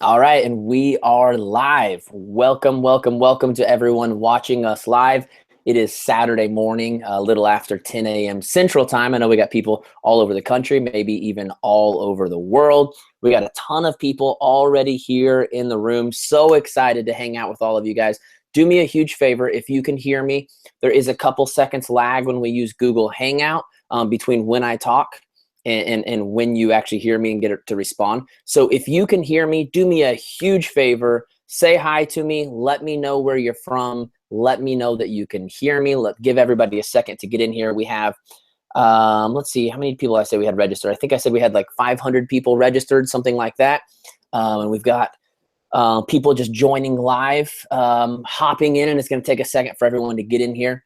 All right, and we are live. Welcome, welcome, welcome to everyone watching us live. It is Saturday morning, a little after 10 a.m. Central Time. I know we got people all over the country, maybe even all over the world. We got a ton of people already here in the room. So excited to hang out with all of you guys. Do me a huge favor. If you can hear me, there is a couple seconds lag when we use Google Hangout between when I talk and when you actually hear me and get it to respond. So if you can hear me, do me a huge favor. Say hi to me. Let me know where you're from. Let me know that you can hear me. Give everybody a second to get in here. We have, let's see, how many people I said we had registered. I think I said we had like 500 people registered, something like that. And we've got people just joining live, hopping in, and it's going to take a second for everyone to get in here.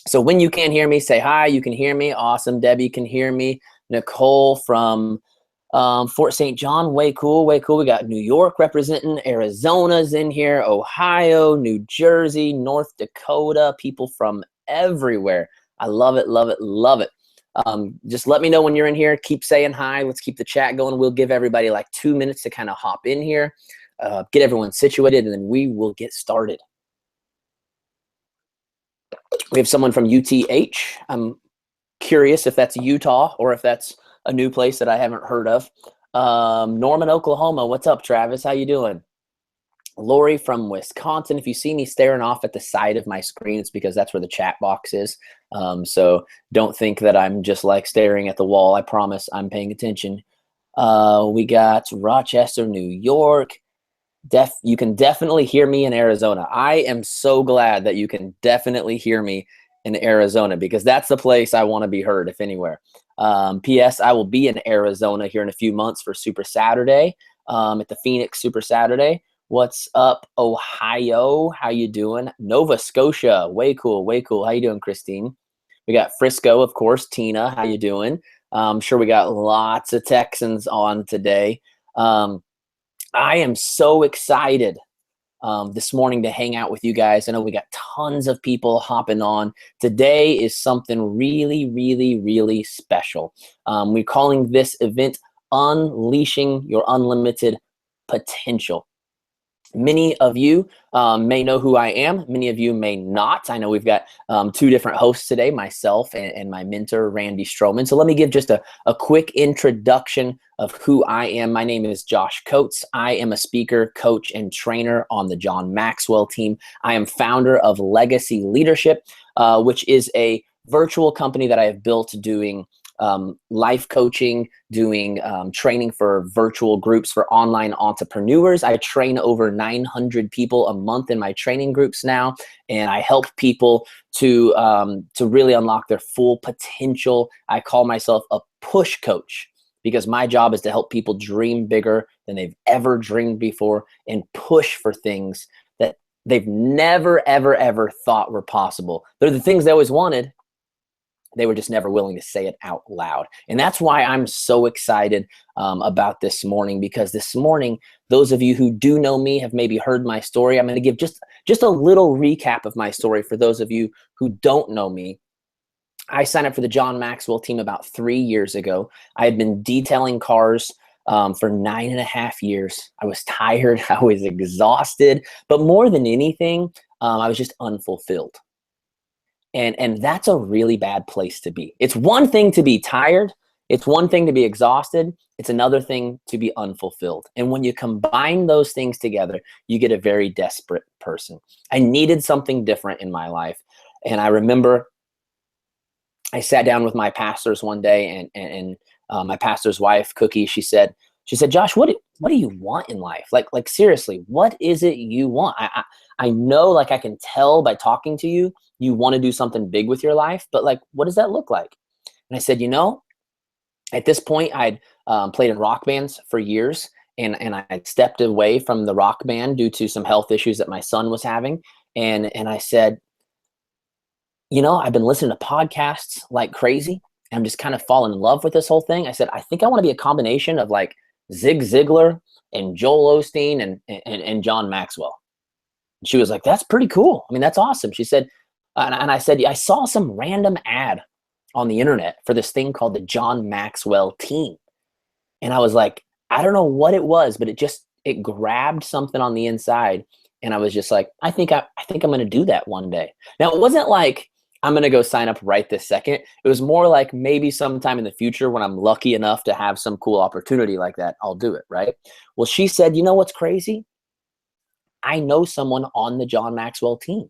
So when you can hear me, say hi. You can hear me. Awesome. Debbie can hear me. Nicole from Fort St. John, way cool, way cool. We got New York representing, Arizona's in here, Ohio, New Jersey, North Dakota, people from everywhere. I love it, love it, love it. Just let me know when you're in here. Keep saying hi. Let's keep the chat going. We'll give everybody like 2 minutes to kind of hop in here, get everyone situated, and then we will get started. We have someone from UTH. I'm curious if that's Utah or if that's a new place that I haven't heard of. Norman, Oklahoma. What's up, Travis? How you doing? Lori from Wisconsin. If you see me staring off at the side of my screen, it's because that's where the chat box is. So don't think that I'm just like staring at the wall. I promise I'm paying attention. We got Rochester, New York. You can definitely hear me in Arizona. I am so glad that you can definitely hear me in Arizona because that's the place I want to be heard, if anywhere. P.S. I will be in Arizona here in a few months for Super Saturday, at the Phoenix Super Saturday. What's up, Ohio? How you doing? Nova Scotia, way cool, way cool. How you doing, Christine? We got Frisco, of course. Tina, how you doing? I'm sure we got lots of Texans on today. I am so excited this morning to hang out with you guys. I know we got tons of people hopping on. Today is something really, really, really special. We're calling this event Unleashing Your Unlimited Potential. Many of you may know who I am. Many of you may not. I know we've got two different hosts today, myself and my mentor, Randy Stroman. So let me give just a quick introduction of who I am. My name is Josh Coates. I am a speaker, coach, and trainer on the John Maxwell team. I am founder of Legacy Leadership, which is a virtual company that I have built doing life coaching, doing training for virtual groups for online entrepreneurs. I train over 900 people a month in my training groups now, and I help people to really unlock their full potential. I call myself a push coach because my job is to help people dream bigger than they've ever dreamed before and push for things that they've never, ever, ever thought were possible. They're the things they always wanted. They were just never willing to say it out loud. And that's why I'm so excited about this morning, because this morning, those of you who do know me have maybe heard my story. I'm going to give just a little recap of my story for those of you who don't know me. I signed up for the John Maxwell team about 3 years ago. I had been detailing cars for 9.5 years. I was tired. I was exhausted. But more than anything, I was just unfulfilled. And that's a really bad place to be. It's one thing to be tired. It's one thing to be exhausted. It's another thing to be unfulfilled. And when you combine those things together, you get a very desperate person. I needed something different in my life. And I remember I sat down with my pastors one day, and my pastor's wife, Cookie, she said, Josh, what do you want in life? Like seriously, what is it you want? I know, like I can tell by talking to you, you want to do something big with your life, but like, what does that look like? And I said, at this point, I'd played in rock bands for years, and I stepped away from the rock band due to some health issues that my son was having. And I said, I've been listening to podcasts like crazy. And I'm just kind of falling in love with this whole thing. I said, I think I want to be a combination of like Zig Ziglar and Joel Osteen and John Maxwell. And she was like, that's pretty cool. I mean, that's awesome. She said, and I said, I saw some random ad on the internet for this thing called the John Maxwell team. And I was like, I don't know what it was, but it grabbed something on the inside. And I was just like, I think I'm going to do that one day. Now, it wasn't like I'm going to go sign up right this second. It was more like maybe sometime in the future when I'm lucky enough to have some cool opportunity like that, I'll do it. Right. Well, she said, you know what's crazy? I know someone on the John Maxwell team.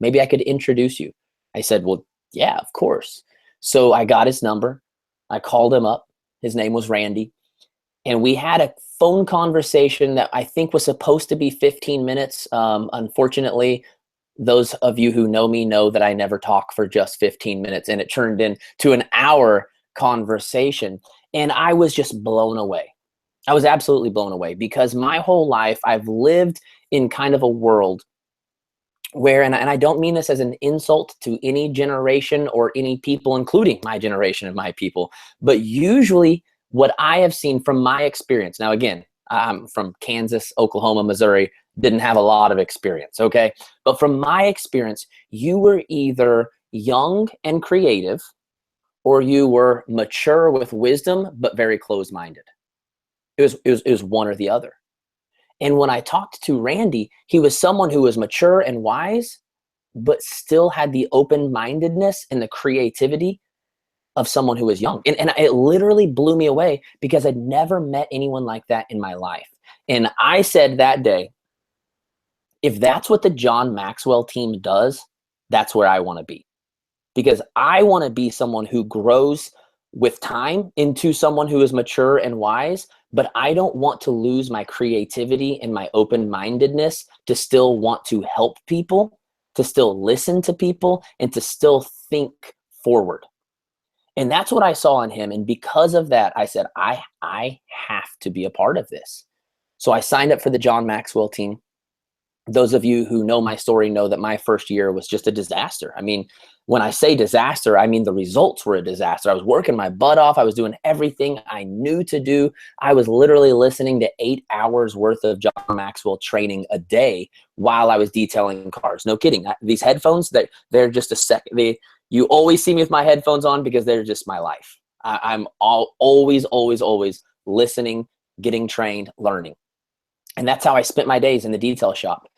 Maybe I could introduce you. I said, well, yeah, of course. So I got his number. I called him up. His name was Randy. And we had a phone conversation that I think was supposed to be 15 minutes. Unfortunately, those of you who know me know that I never talk for just 15 minutes, and it turned into an hour conversation. And I was just blown away. I was absolutely blown away because my whole life I've lived in kind of a world where, and I don't mean this as an insult to any generation or any people, including my generation and my people, but usually what I have seen from my experience. Now, again, I'm from Kansas, Oklahoma, Missouri, didn't have a lot of experience, okay? But from my experience, you were either young and creative or you were mature with wisdom, but very closed-minded. It was one or the other. And when I talked to Randy, he was someone who was mature and wise, but still had the open-mindedness and the creativity of someone who was young. And it literally blew me away because I'd never met anyone like that in my life. And I said that day, if that's what the John Maxwell team does, that's where I want to be. Because I want to be someone who grows with time into someone who is mature and wise, but I don't want to lose my creativity and my open-mindedness to still want to help people, to still listen to people, and to still think forward. And that's what I saw in him. And because of that, I said, I have to be a part of this. So I signed up for the John Maxwell team. Those of you who know my story know that my first year was just a disaster. I mean, when I say disaster, I mean the results were a disaster. I was working my butt off. I was doing everything I knew to do. I was literally listening to 8 hours worth of John Maxwell training a day while I was detailing cars. No kidding. These headphones, they're just a second. You always see me with my headphones on because they're just my life. I'm always listening, getting trained, learning. And that's how I spent my days in the detail shop,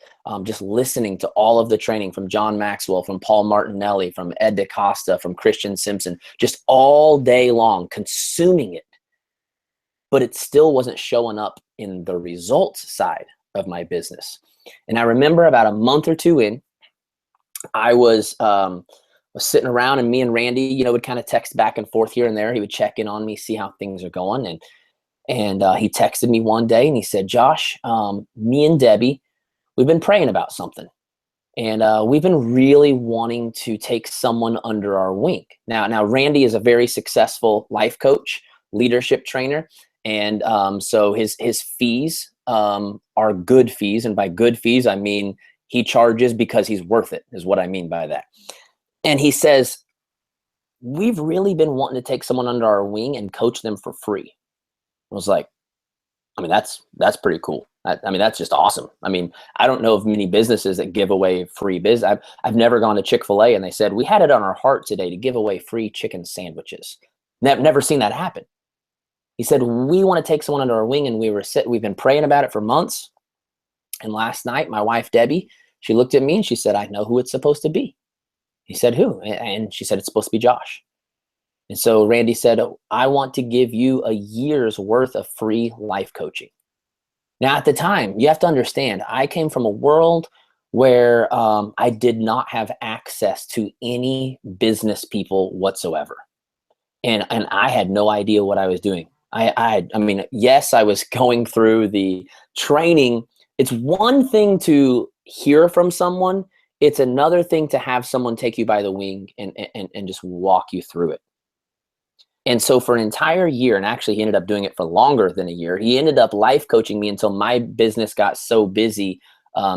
just listening to all of the training from John Maxwell, from Paul Martinelli, from Ed DaCosta, from Christian Simpson, just all day long, consuming it. But it still wasn't showing up in the results side of my business. And I remember about a month or two in, I was sitting around, and me and Randy, would kind of text back and forth here and there. He would check in on me, see how things are going. And he texted me one day and he said, Josh, me and Debbie, we've been praying about something. And we've been really wanting to take someone under our wing. Now, Randy is a very successful life coach, leadership trainer. And so his fees are good fees. And by good fees, I mean he charges because he's worth it, is what I mean by that. And he says, we've really been wanting to take someone under our wing and coach them for free. I was like, I mean, that's pretty cool. I mean, that's just awesome. I mean, I don't know of many businesses that give away free business. I've never gone to Chick-fil-A and they said, we had it on our heart today to give away free chicken sandwiches. Never seen that happen. He said, we want to take someone under our wing, and we've been praying about it for months. And last night, my wife, Debbie, she looked at me and she said, I know who it's supposed to be. He said, who? And she said, it's supposed to be Josh. And so Randy said, I want to give you a year's worth of free life coaching. Now, at the time, you have to understand, I came from a world where I did not have access to any business people whatsoever. And I had no idea what I was doing. I mean, yes, I was going through the training. It's one thing to hear from someone. It's another thing to have someone take you by the wing and just walk you through it. And so for an entire year, and actually he ended up doing it for longer than a year, he ended up life coaching me until my business got so busy.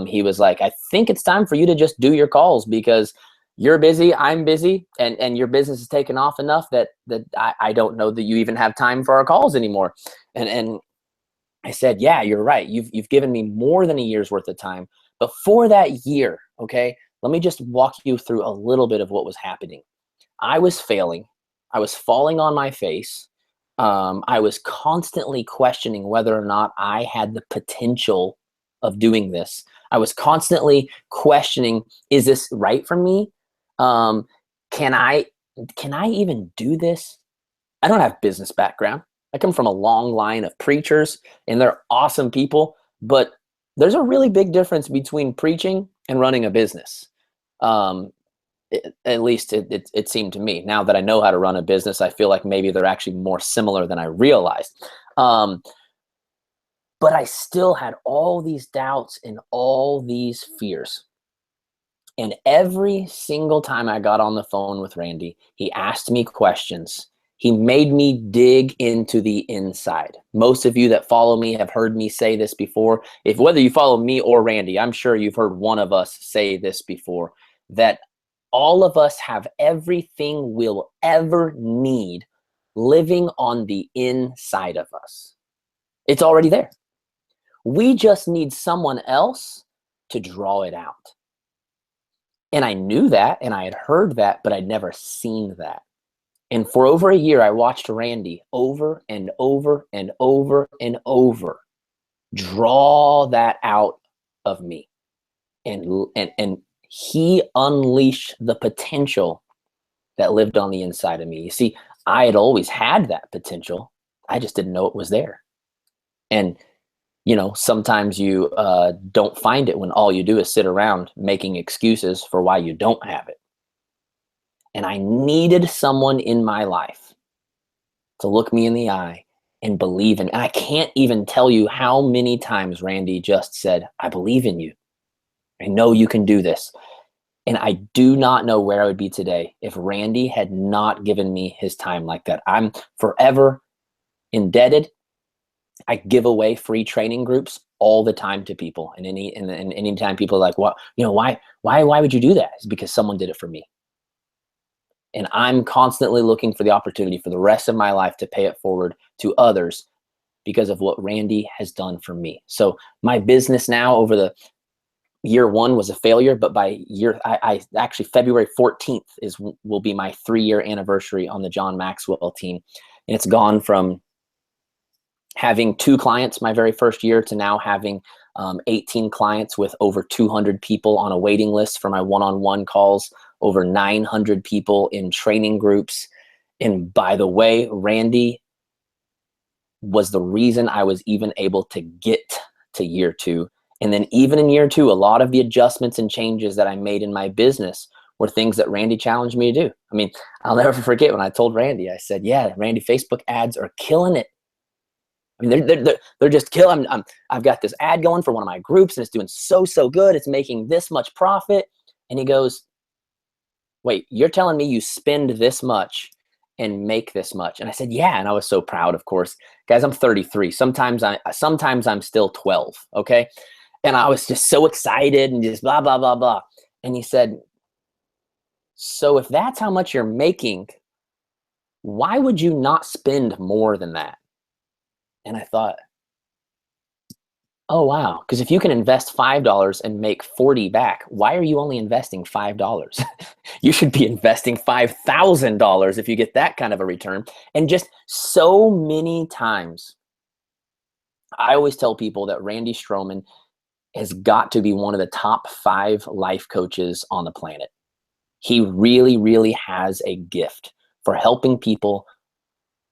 He was like, I think it's time for you to just do your calls because you're busy, I'm busy, and your business is taken off enough that I don't know that you even have time for our calls anymore. And I said, yeah, you're right. You've given me more than a year's worth of time. But for that year, okay, let me just walk you through a little bit of what was happening. I was failing. I was falling on my face. I was constantly questioning whether or not I had the potential of doing this. I was constantly questioning, is this right for me? Um, can I even do this? I don't have business background. I come from a long line of preachers, and they're awesome people, but there's a really big difference between preaching and running a business. Um, at least it seemed to me. Now that I know how to run a business, I feel like maybe they're actually more similar than I realized. But I still had all these doubts and all these fears. And every single time I got on the phone with Randy, he asked me questions. He made me dig into the inside. Most of you that follow me have heard me say this before. If whether you follow me or Randy, I'm sure you've heard one of us say this before, that all of us have everything we'll ever need living on the inside of us. It's already there. We just need someone else to draw it out. And I knew that, and I had heard that, but I'd never seen that. And for over a year, I watched Randy over and over and over and over draw that out of me. And he unleashed the potential that lived on the inside of me. You see, I had always had that potential. I just didn't know it was there. And sometimes you don't find it when all you do is sit around making excuses for why you don't have it. And I needed someone in my life to look me in the eye and believe in. And I can't even tell you how many times Randy just said, I believe in you. I know you can do this. And I do not know where I would be today if Randy had not given me his time like that. I'm forever indebted. I give away free training groups all the time to people. And anytime people are like, what, why would you do that? It's because someone did it for me. And I'm constantly looking for the opportunity for the rest of my life to pay it forward to others because of what Randy has done for me. So my business now over the year one was a failure, but by year, I actually February 14th will be my 3-year anniversary on the John Maxwell team. And it's gone from having 2 clients my very first year to now having 18 clients with over 200 people on a waiting list for my one-on-one calls, over 900 people in training groups. And by the way, Randy was the reason I was even able to get to year 2. And then even in year 2, a lot of the adjustments and changes that I made in my business were things that Randy challenged me to do. I mean, I'll never forget when I told Randy, I said, yeah, Randy, Facebook ads are killing it. I mean, they're just killing. I've got this ad going for one of my groups and it's doing so good. It's making this much profit. And he goes, wait, you're telling me you spend this much and make this much? And I said, yeah. And I was so proud, of course. Guys, I'm 33. Sometimes I'm still 12. Okay. And I was just so excited and just blah, blah, blah, blah. And he said, so if that's how much you're making, why would you not spend more than that? And I thought, oh, wow. Because if you can invest $5 and make 40 back, why are you only investing $5? You should be investing $5,000 if you get that kind of a return. And just so many times, I always tell people that Randy Stroman has got to be one of the top 5 life coaches on the planet. He really, really has a gift for helping people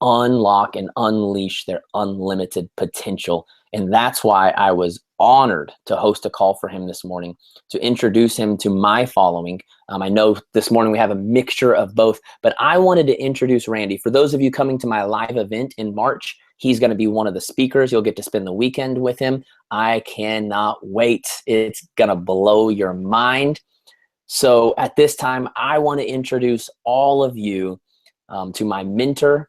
unlock and unleash their unlimited potential. And that's why I was honored to host a call for him this morning to introduce him to my following. I know this morning we have a mixture of both, but I wanted to introduce Randy. For those of you coming to my live event in March, he's going to be one of the speakers. You'll get to spend the weekend with him. I cannot wait. It's going to blow your mind. So at this time, I want to introduce all of you to my mentor,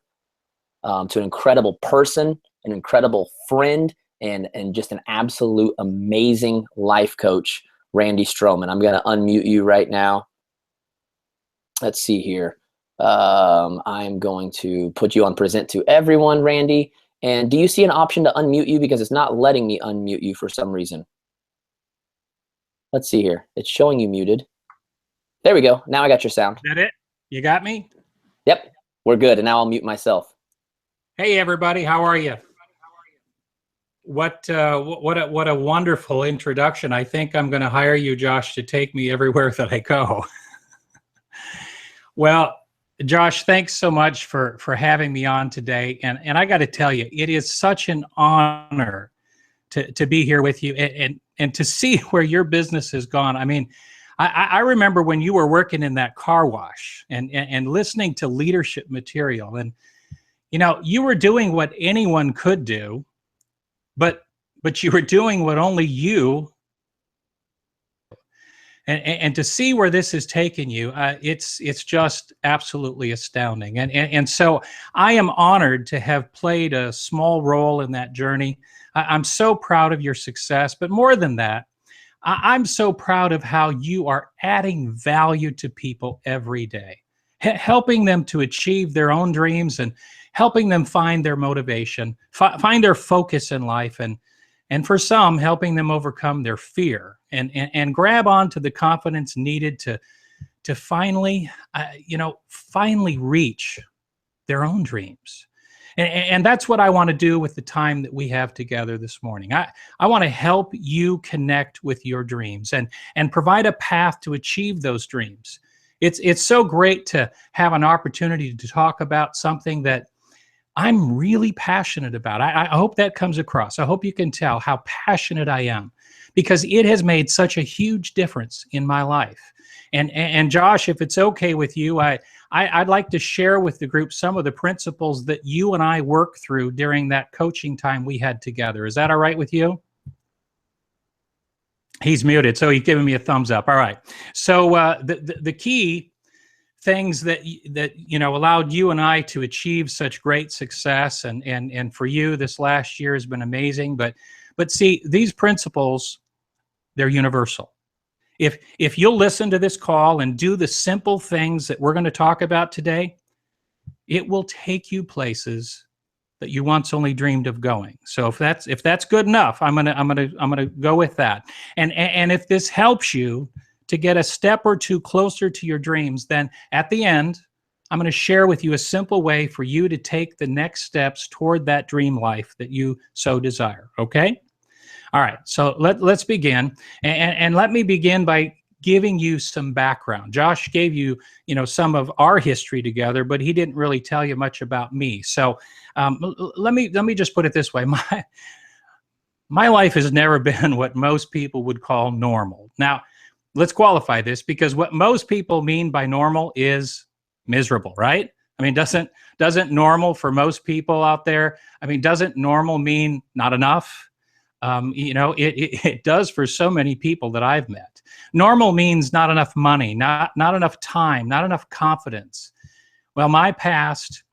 to an incredible person, an incredible friend, and just an absolute amazing life coach, Randy Stroman. I'm going to unmute you right now. Let's see here. I'm going to put you on present to everyone, Randy. And do you see an option to unmute you? Because it's not letting me unmute you for some reason. Let's see here. It's showing you muted. There we go. Now I got your sound. Is that it? You got me? Yep, we're good. And now I'll mute myself. Hey everybody, how are you? What a wonderful introduction. I think I'm going to hire you, Josh, to take me everywhere that I go. Well, Josh, thanks so much for having me on today. And I got to tell you, it is such an honor to be here with you and to see where your business has gone. I mean, I remember when you were working in that car wash and listening to leadership material, and you were doing what anyone could do, but you were doing what only you. And to see where this has taken you, it's just absolutely astounding. And so I am honored to have played a small role in that journey. I'm so proud of your success, but more than that, I'm so proud of how you are adding value to people every day, helping them to achieve their own dreams and helping them find their motivation, find their focus in life, and for some, helping them overcome their fear and grab onto the confidence needed to finally, finally reach their own dreams. And that's what I want to do with the time that we have together this morning. I want to help you connect with your dreams and provide a path to achieve those dreams. It's so great to have an opportunity to talk about something that I'm really passionate about. I hope that comes across. I hope you can tell how passionate I am because it has made such a huge difference in my life. And Josh, if it's okay with you, I'd like to share with the group some of the principles that you and I worked through during that coaching time we had together. Is that all right with you? He's muted, so he's giving me a thumbs up. All right. So the key things that allowed you and I to achieve such great success, and for you this last year has been amazing. But see, these principles, they're universal. If you'll listen to this call and do the simple things that we're going to talk about today, it will take you places that you once only dreamed of going. So if that's good enough, I'm gonna go with that. And if this helps you to get a step or two closer to your dreams, then at the end, I'm going to share with you a simple way for you to take the next steps toward that dream life that you so desire. Okay? All right. So let's begin. And let me begin by giving you some background. Josh gave you, some of our history together, but he didn't really tell you much about me. So let me just put it this way. My life has never been what most people would call normal. Now, let's qualify this, because what most people mean by normal is miserable, right? I mean, doesn't normal for most people out there? I mean, doesn't normal mean not enough? It does for so many people that I've met. Normal means not enough money, not enough time, not enough confidence. Well, my past,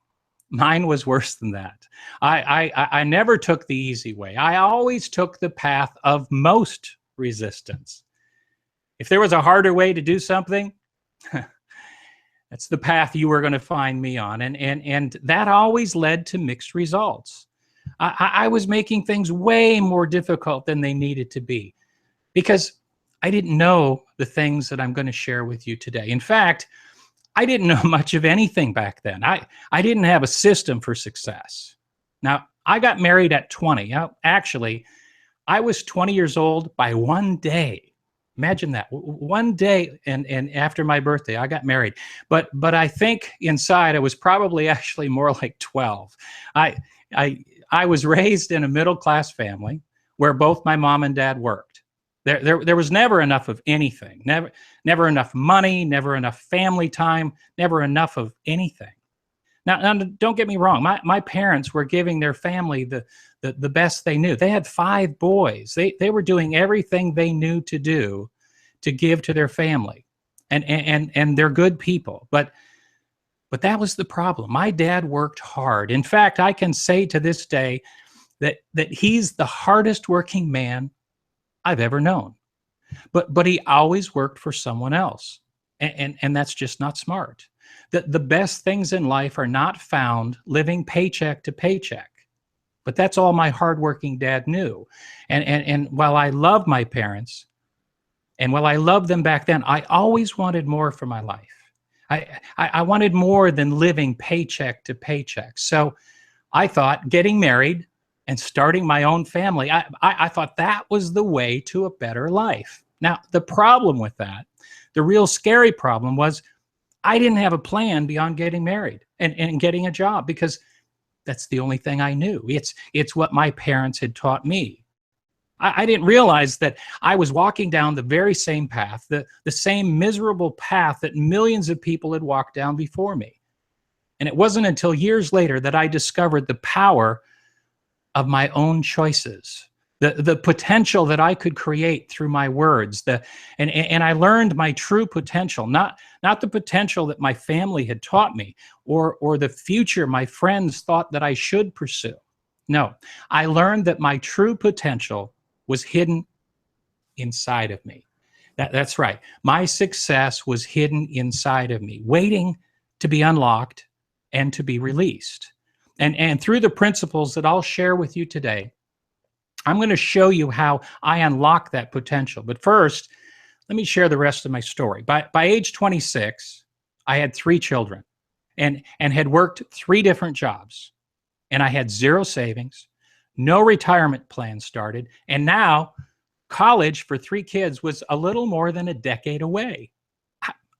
mine was worse than that. I never took the easy way. I always took the path of most resistance. If there was a harder way to do something, that's the path you were going to find me on. And that always led to mixed results. I was making things way more difficult than they needed to be because I didn't know the things that I'm going to share with you today. In fact, I didn't know much of anything back then. I didn't have a system for success. Now, I got married at 20. Actually, I was 20 years old by one day. Imagine that. One day and after my birthday, I got married. But I think inside I was probably actually more like 12. I was raised in a middle-class family where both my mom and dad worked. There was never enough of anything. Never enough money, never enough family time, never enough of anything. Now don't get me wrong. My parents were giving their family the best they knew. They had 5 boys. They were doing everything they knew to do to give to their family. And they're good people. But that was the problem. My dad worked hard. In fact, I can say to this day that he's the hardest working man I've ever known. But he always worked for someone else. And that's just not smart. The best things in life are not found living paycheck to paycheck. But that's all my hardworking dad knew. And while I love my parents, and while I loved them back then, I always wanted more for my life. I wanted more than living paycheck to paycheck. So I thought getting married and starting my own family, I thought that was the way to a better life. Now, the problem with that, the real scary problem was I didn't have a plan beyond getting married and getting a job, because that's the only thing I knew. It's what my parents had taught me. I didn't realize that I was walking down the very same path, the same miserable path that millions of people had walked down before me. And it wasn't until years later that I discovered the power of my own choices, the potential that I could create through my words, and I learned my true potential, not the potential that my family had taught me or the future my friends thought that I should pursue. No, I learned that my true potential was hidden inside of me. That's right. My success was hidden inside of me, waiting to be unlocked and to be released. And through the principles that I'll share with you today, I'm going to show you how I unlock that potential. But first, let me share the rest of my story. By age 26, I had 3 children and had worked 3 different jobs. And I had 0 savings, no retirement plan started. And now college for 3 kids was a little more than a decade away.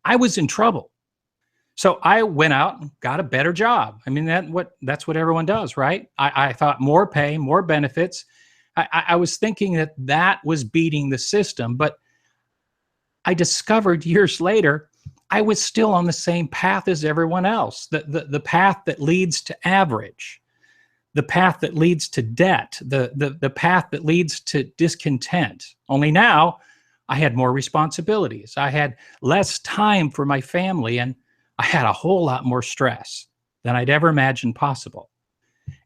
I was in trouble. So I went out and got a better job. I mean, that's what everyone does, right? I thought more pay, more benefits. I was thinking that was beating the system, but I discovered years later, I was still on the same path as everyone else, the path that leads to average, the path that leads to debt, the path that leads to discontent. Only now I had more responsibilities. I had less time for my family, and I had a whole lot more stress than I'd ever imagined possible.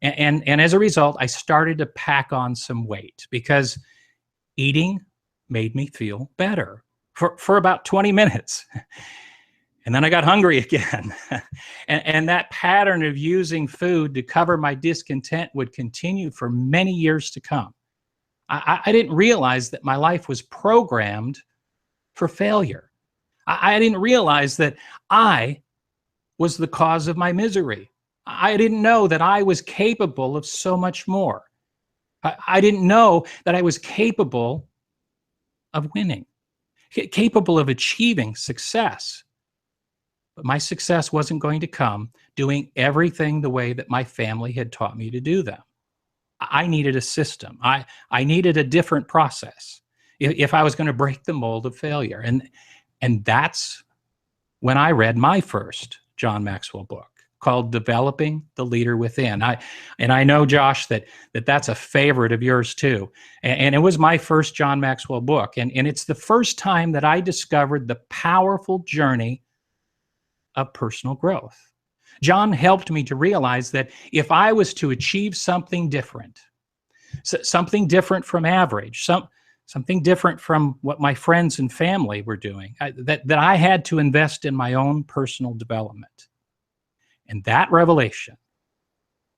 And as a result, I started to pack on some weight because eating made me feel better for about 20 minutes. And then I got hungry again. and that pattern of using food to cover my discontent would continue for many years to come. I didn't realize that my life was programmed for failure. I didn't realize that I was the cause of my misery. I didn't know that I was capable of so much more. I didn't know that I was capable of winning, capable of achieving success. But my success wasn't going to come doing everything the way that my family had taught me to do them. I needed a system. I needed a different process if I was going to break the mold of failure. And that's when I read my first John Maxwell book, called Developing the Leader Within. I know, Josh, that's a favorite of yours too. And it was my first John Maxwell book. And it's the first time that I discovered the powerful journey of personal growth. John helped me to realize that if I was to achieve something different, something different from average, something different from what my friends and family were doing, that I had to invest in my own personal development. And that revelation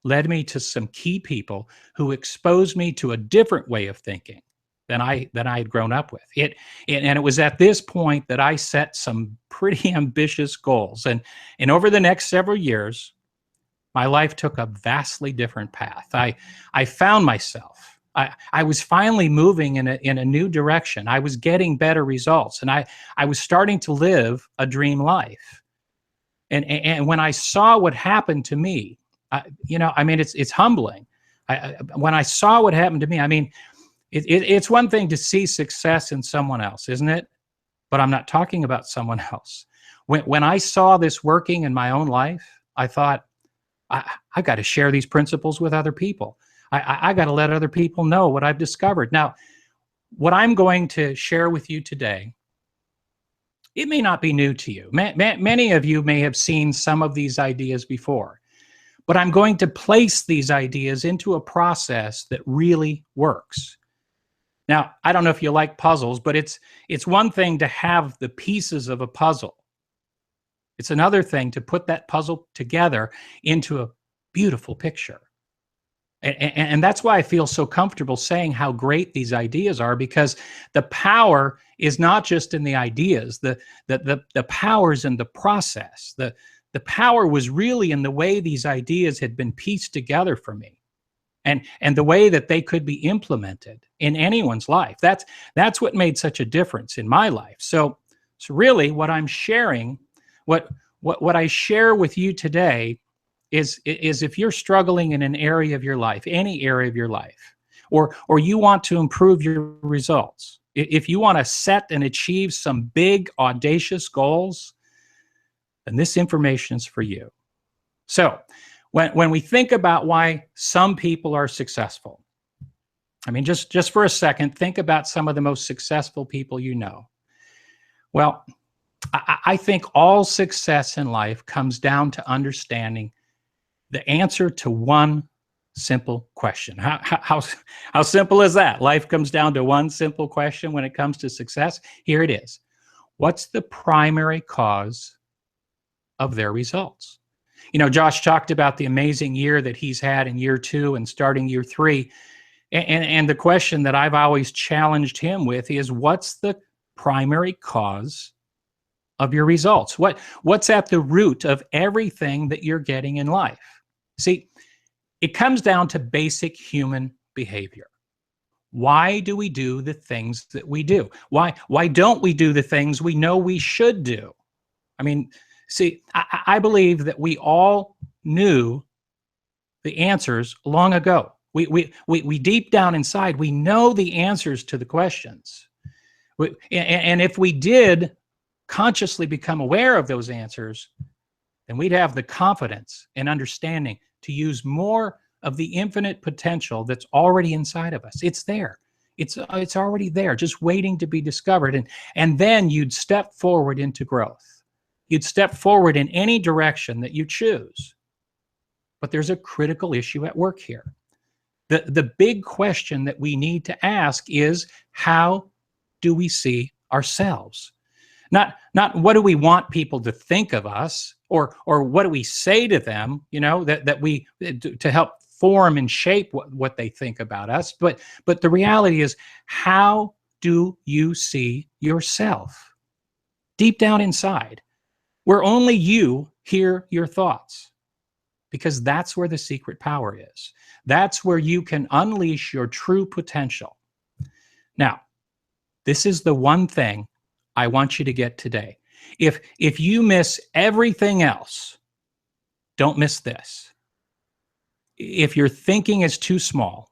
led me to some key people who exposed me to a different way of thinking than I had grown up with. And it was at this point that I set some pretty ambitious goals. And over the next several years, my life took a vastly different path. I found myself. I was finally moving in a new direction. I was getting better results, and I was starting to live a dream life. And when I saw what happened to me, it's humbling. When I saw what happened to me, it's one thing to see success in someone else, isn't it? But I'm not talking about someone else. When I saw this working in my own life, I thought, I've got to share these principles with other people. I got to let other people know what I've discovered. Now, what I'm going to share with you today, it may not be new to you. Many of you may have seen some of these ideas before, but I'm going to place these ideas into a process that really works. Now, I don't know if you like puzzles, but it's one thing to have the pieces of a puzzle. It's another thing to put that puzzle together into a beautiful picture. And that's why I feel so comfortable saying how great these ideas are, because the power is not just in the ideas, the power's in the process. The The power was really in the way these ideas had been pieced together for me, and the way that they could be implemented in anyone's life. That's what made such a difference in my life. So really what I'm sharing, what I share with you today is if you're struggling in an area of your life, any area of your life, or you want to improve your results, if you want to set and achieve some big audacious goals, then this information is for you. So when we think about why some people are successful, I mean, just for a second, think about some of the most successful people you know. Well, I think all success in life comes down to understanding the answer to one simple question. How simple is that? Life comes down to one simple question when it comes to success. Here it is. What's the primary cause of their results? You know, Josh talked about the amazing year that he's had in year 2 and starting year 3. And the question that I've always challenged him with is, what's the primary cause of your results? What's at the root of everything that you're getting in life? See, it comes down to basic human behavior. Why do we do the things that we do? Why don't we do the things we know we should do? I mean, see, I believe that we all knew the answers long ago. We deep down inside, we know the answers to the questions. And if we did consciously become aware of those answers, then we'd have the confidence and understanding to use more of the infinite potential that's already inside of us. It's there. It's already there, just waiting to be discovered. And then you'd step forward into growth. You'd step forward in any direction that you choose. But there's a critical issue at work here. The big question that we need to ask is, how do we see ourselves? Not what do we want people to think of us, or what do we say to them, you know, that we to help form and shape what they think about us. But the reality is, how do you see yourself deep down inside, where only you hear your thoughts? Because that's where the secret power is. That's where you can unleash your true potential. Now, this is the one thing I want you to get today. If you miss everything else, don't miss this. If your thinking is too small,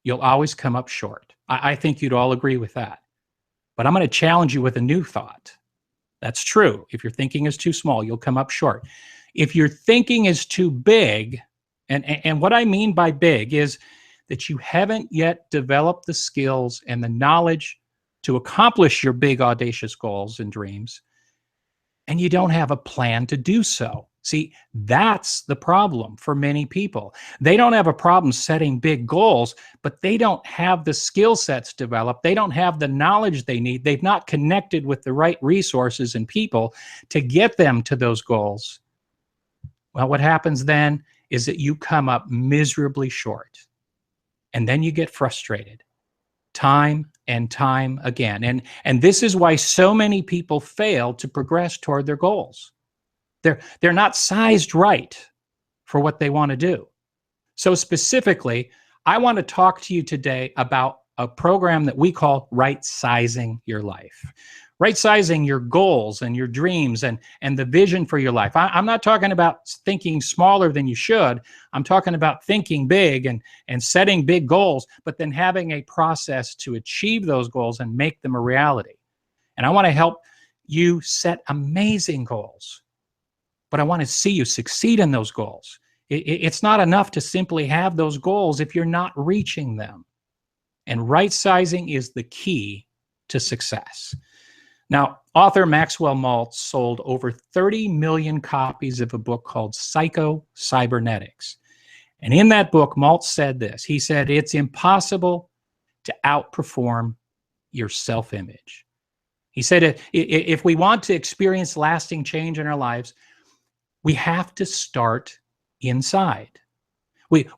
you'll always come up short. I think you'd all agree with that. But I'm going to challenge you with a new thought. That's true. If your thinking is too small, you'll come up short. If your thinking is too big, and what I mean by big is that you haven't yet developed the skills and the knowledge to accomplish your big, audacious goals and dreams, and you don't have a plan to do so. See, that's the problem for many people. They don't have a problem setting big goals, but they don't have the skill sets developed. They don't have the knowledge they need. They've not connected with the right resources and people to get them to those goals. Well, what happens then is that you come up miserably short, and then you get frustrated time and time again. And this is why so many people fail to progress toward their goals. They're not sized right for what they want to do. So specifically, I want to talk to you today about a program that we call Right Sizing Your Life. Right sizing your goals and your dreams and the vision for your life. I'm not talking about thinking smaller than you should. I'm talking about thinking big and setting big goals, but then having a process to achieve those goals and make them a reality. And I want to help you set amazing goals, but I want to see you succeed in those goals. It's not enough to simply have those goals if you're not reaching them. And right sizing is the key to success. Now, author Maxwell Maltz sold over 30 million copies of a book called Psycho-Cybernetics. And in that book, Maltz said this. He said, it's impossible to outperform your self-image. He said, if we want to experience lasting change in our lives, we have to start inside.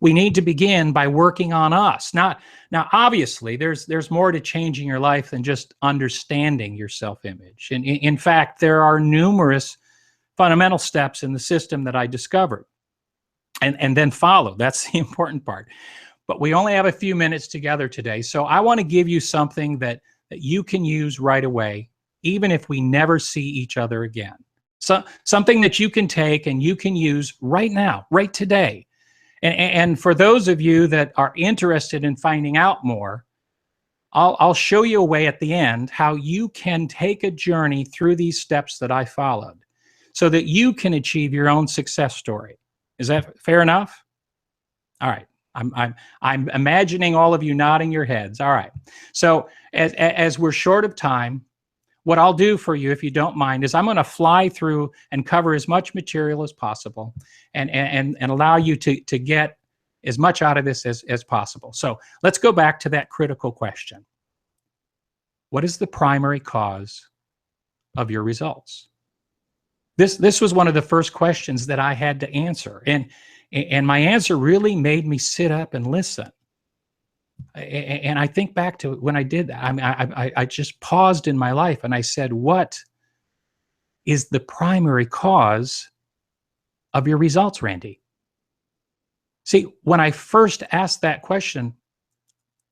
We need to begin by working on us. Now, obviously, there's more to changing your life than just understanding your self-image. And in fact, there are numerous fundamental steps in the system that I discovered and then follow. That's the important part. But we only have a few minutes together today. So I want to give you something that you can use right away, even if we never see each other again. So something that you can take and you can use right now, right today. And for those of you that are interested in finding out more, I'll show you a way at the end how you can take a journey through these steps that I followed so that you can achieve your own success story. Is that fair enough? All right. I'm imagining all of you nodding your heads. All right. So as we're short of time, what I'll do for you, if you don't mind, is I'm going to fly through and cover as much material as possible and allow you to get as much out of this as possible. So let's go back to that critical question. What is the primary cause of your results? This was one of the first questions that I had to answer. And my answer really made me sit up and listen. And I think back to when I did that. I just paused in my life and I said, what is the primary cause of your results, Randy? See, when I first asked that question,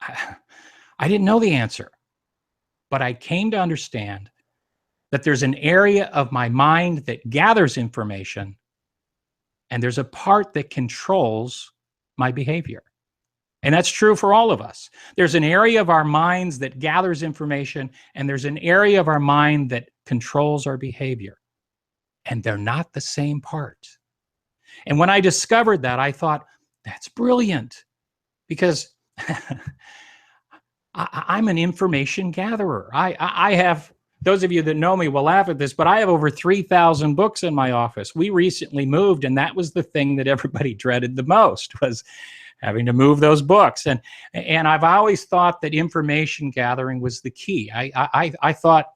I didn't know the answer, but I came to understand that there's an area of my mind that gathers information, and there's a part that controls my behavior. And that's true for all of us. There's an area of our minds that gathers information, and there's an area of our mind that controls our behavior. And they're not the same part. And when I discovered that, I thought, that's brilliant, because I'm an information gatherer. I have, those of you that know me will laugh at this, but I have over 3,000 books in my office. We recently moved, and that was the thing that everybody dreaded the most, was having to move those books. And I've always thought that information gathering was the key. I thought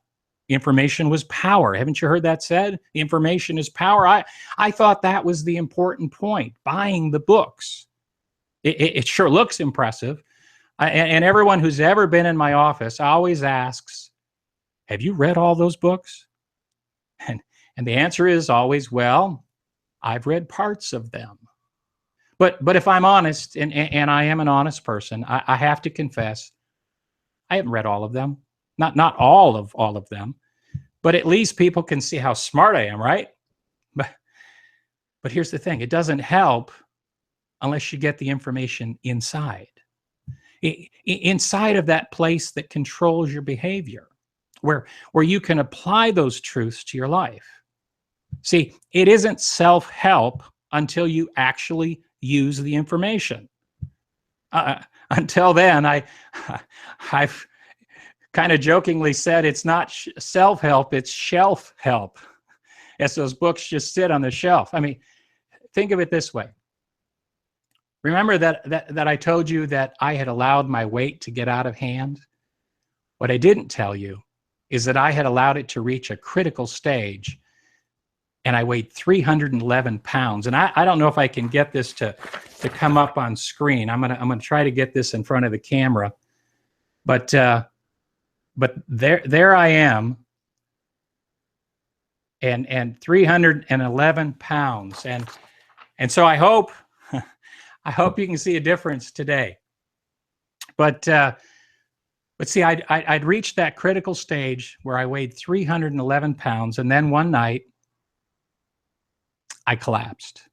information was power. Haven't you heard that said? Information is power. I thought that was the important point, buying the books. It sure looks impressive. And everyone who's ever been in my office always asks, have you read all those books? And the answer is always, well, I've read parts of them. But if I'm honest, and I am an honest person, I have to confess, I haven't read all of them. Not all of them, but at least people can see how smart I am, right? But here's the thing, it doesn't help unless you get the information inside. Inside of that place that controls your behavior, where you can apply those truths to your life. See, it isn't self-help until you actually use the information. Until then, I've kind of jokingly said it's not self-help, it's shelf help, as those books just sit on the shelf. I mean, think of it this way. Remember that I told you that I had allowed my weight to get out of hand? What I didn't tell you is that I had allowed it to reach a critical stage, and I weighed 311 pounds. And I don't know if I can get this to come up on screen. I'm gonna try to get this in front of the camera, but there I am, and 311 pounds, and so I hope you can see a difference today. But see, I'd reached that critical stage where I weighed 311 pounds, and then one night I collapsed.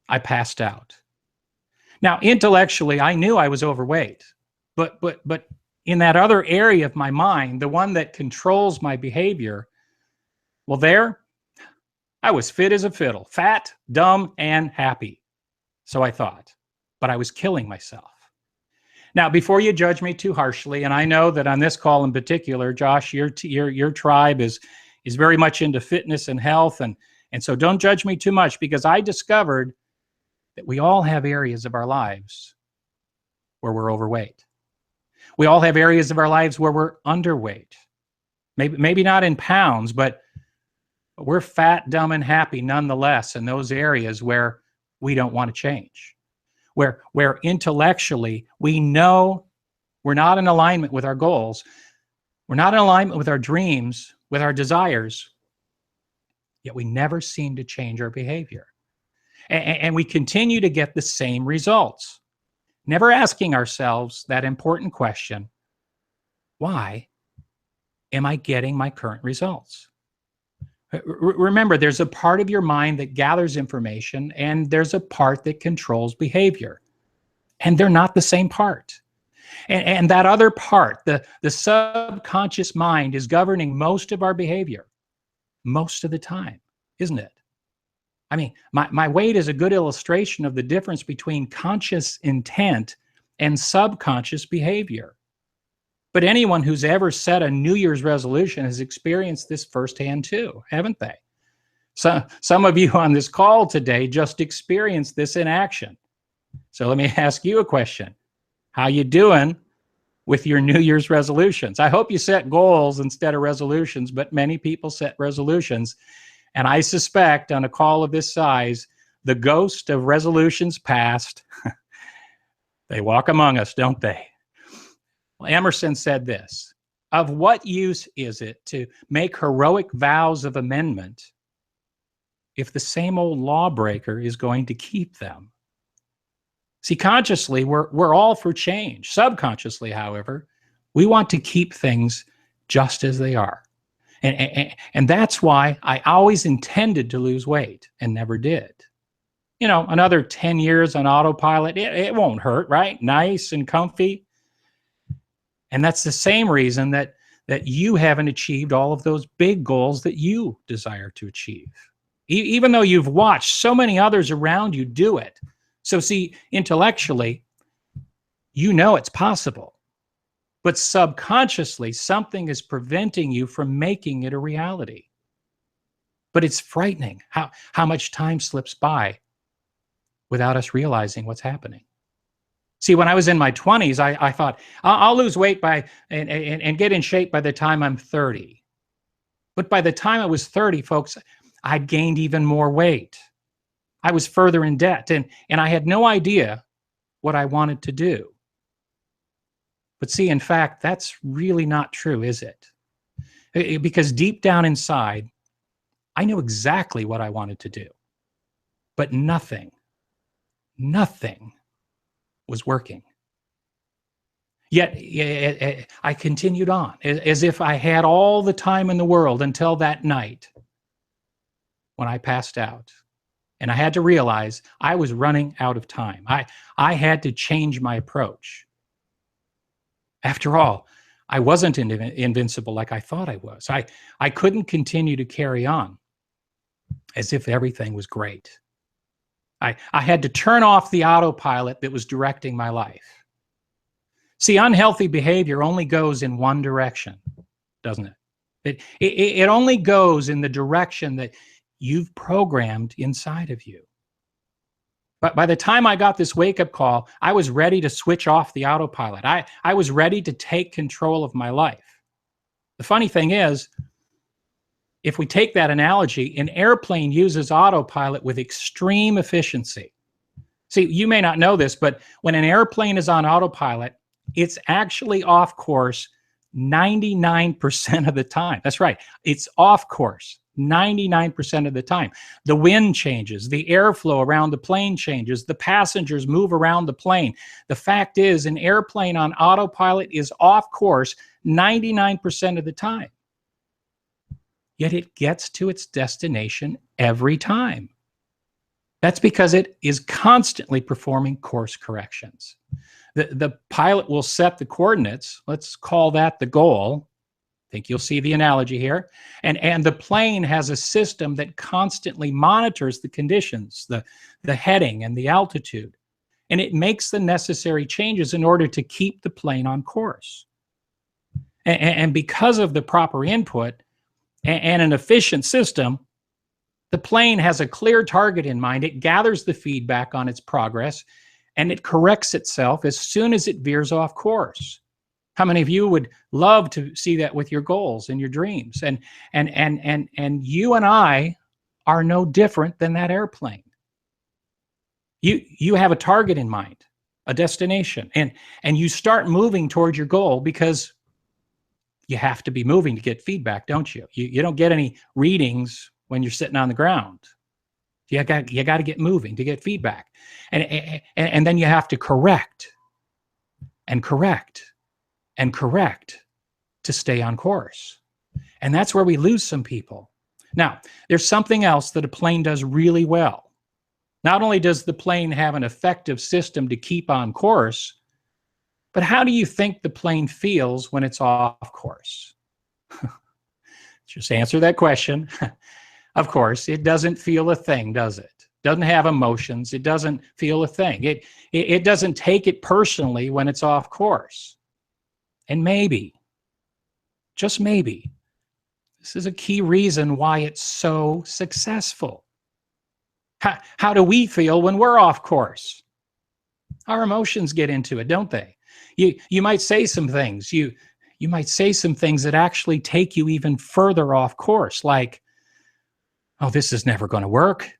I passed out. Now, intellectually, I knew I was overweight, but in that other area of my mind, the one that controls my behavior, well, there, I was fit as a fiddle, fat, dumb, and happy. So I thought, but I was killing myself. Now, before you judge me too harshly, and I know that on this call in particular, Josh, your tribe is very much into fitness and health, and so don't judge me too much, because I discovered that we all have areas of our lives where we're overweight. We all have areas of our lives where we're underweight. Maybe not in pounds, but we're fat, dumb, and happy nonetheless in those areas where we don't want to change. Where intellectually we know we're not in alignment with our goals, we're not in alignment with our dreams, with our desires, yet we never seem to change our behavior. And we continue to get the same results, never asking ourselves that important question: why am I getting my current results? Remember, there's a part of your mind that gathers information, and there's a part that controls behavior. And they're not the same part. And that other part, the subconscious mind, is governing most of our behavior most of the time, isn't it? I mean, my weight is a good illustration of the difference between conscious intent and subconscious behavior. But anyone who's ever set a New Year's resolution has experienced this firsthand too, haven't they? So, some of you on this call today just experienced this in action. So let me ask you a question. How you doing with your New Year's resolutions? I hope you set goals instead of resolutions, but many people set resolutions. And I suspect on a call of this size, the ghost of resolutions past, they walk among us, don't they? Well, Emerson said this: of what use is it to make heroic vows of amendment if the same old lawbreaker is going to keep them? See, consciously, we're all for change. Subconsciously, however, we want to keep things just as they are. And that's why I always intended to lose weight and never did. You know, another 10 years on autopilot, it won't hurt, right? Nice and comfy. And that's the same reason that you haven't achieved all of those big goals that you desire to achieve, even though you've watched so many others around you do it. So see, intellectually, you know it's possible, but subconsciously, something is preventing you from making it a reality. But it's frightening how much time slips by without us realizing what's happening. See, when I was in my 20s, I thought, I'll lose weight and get in shape by the time I'm 30. But by the time I was 30, folks, I'd gained even more weight. I was further in debt, and I had no idea what I wanted to do. But see, in fact, that's really not true, is it? Because deep down inside, I knew exactly what I wanted to do. But nothing was working. Yet I continued on as if I had all the time in the world until that night when I passed out. And I had to realize I was running out of time. I had to change my approach. After all, I wasn't invincible like I thought I was. I couldn't continue to carry on as if everything was great. I had to turn off the autopilot that was directing my life. See, unhealthy behavior only goes in one direction, doesn't it? It only goes in the direction that you've programmed inside of you. But by the time I got this wake-up call, I was ready to switch off the autopilot. I was ready to take control of my life. The funny thing is, if we take that analogy, an airplane uses autopilot with extreme efficiency. See, you may not know this, but when an airplane is on autopilot, it's actually off course 99% of the time. That's right. It's off course 99% of the time. The wind changes, the airflow around the plane changes, the passengers move around the plane. The fact is, an airplane on autopilot is off course 99% of the time. Yet it gets to its destination every time. That's because it is constantly performing course corrections. The pilot will set the coordinates. Let's call that the goal. I think you'll see the analogy here. And the plane has a system that constantly monitors the conditions, the heading and the altitude. And it makes the necessary changes in order to keep the plane on course. And because of the proper input and an efficient system, the plane has a clear target in mind. It gathers the feedback on its progress, and it corrects itself as soon as it veers off course. How many of you would love to see that with your goals and your dreams? And you and I are no different than that airplane. You have a target in mind, a destination, and you start moving towards your goal because you have to be moving to get feedback, don't you? You don't get any readings when you're sitting on the ground. You got to get moving to get feedback. And then you have to correct and correct and correct to stay on course. And that's where we lose some people. Now, there's something else that a plane does really well. Not only does the plane have an effective system to keep on course, but how do you think the plane feels when it's off course? Just answer that question. Of course, it doesn't feel a thing, does it? Doesn't have emotions. It doesn't feel a thing. It doesn't take it personally when it's off course. And maybe, just maybe, this is a key reason why it's so successful. How do we feel when we're off course? Our emotions get into it, don't they? You might say some things. You might say some things that actually take you even further off course, like, oh, this is never going to work.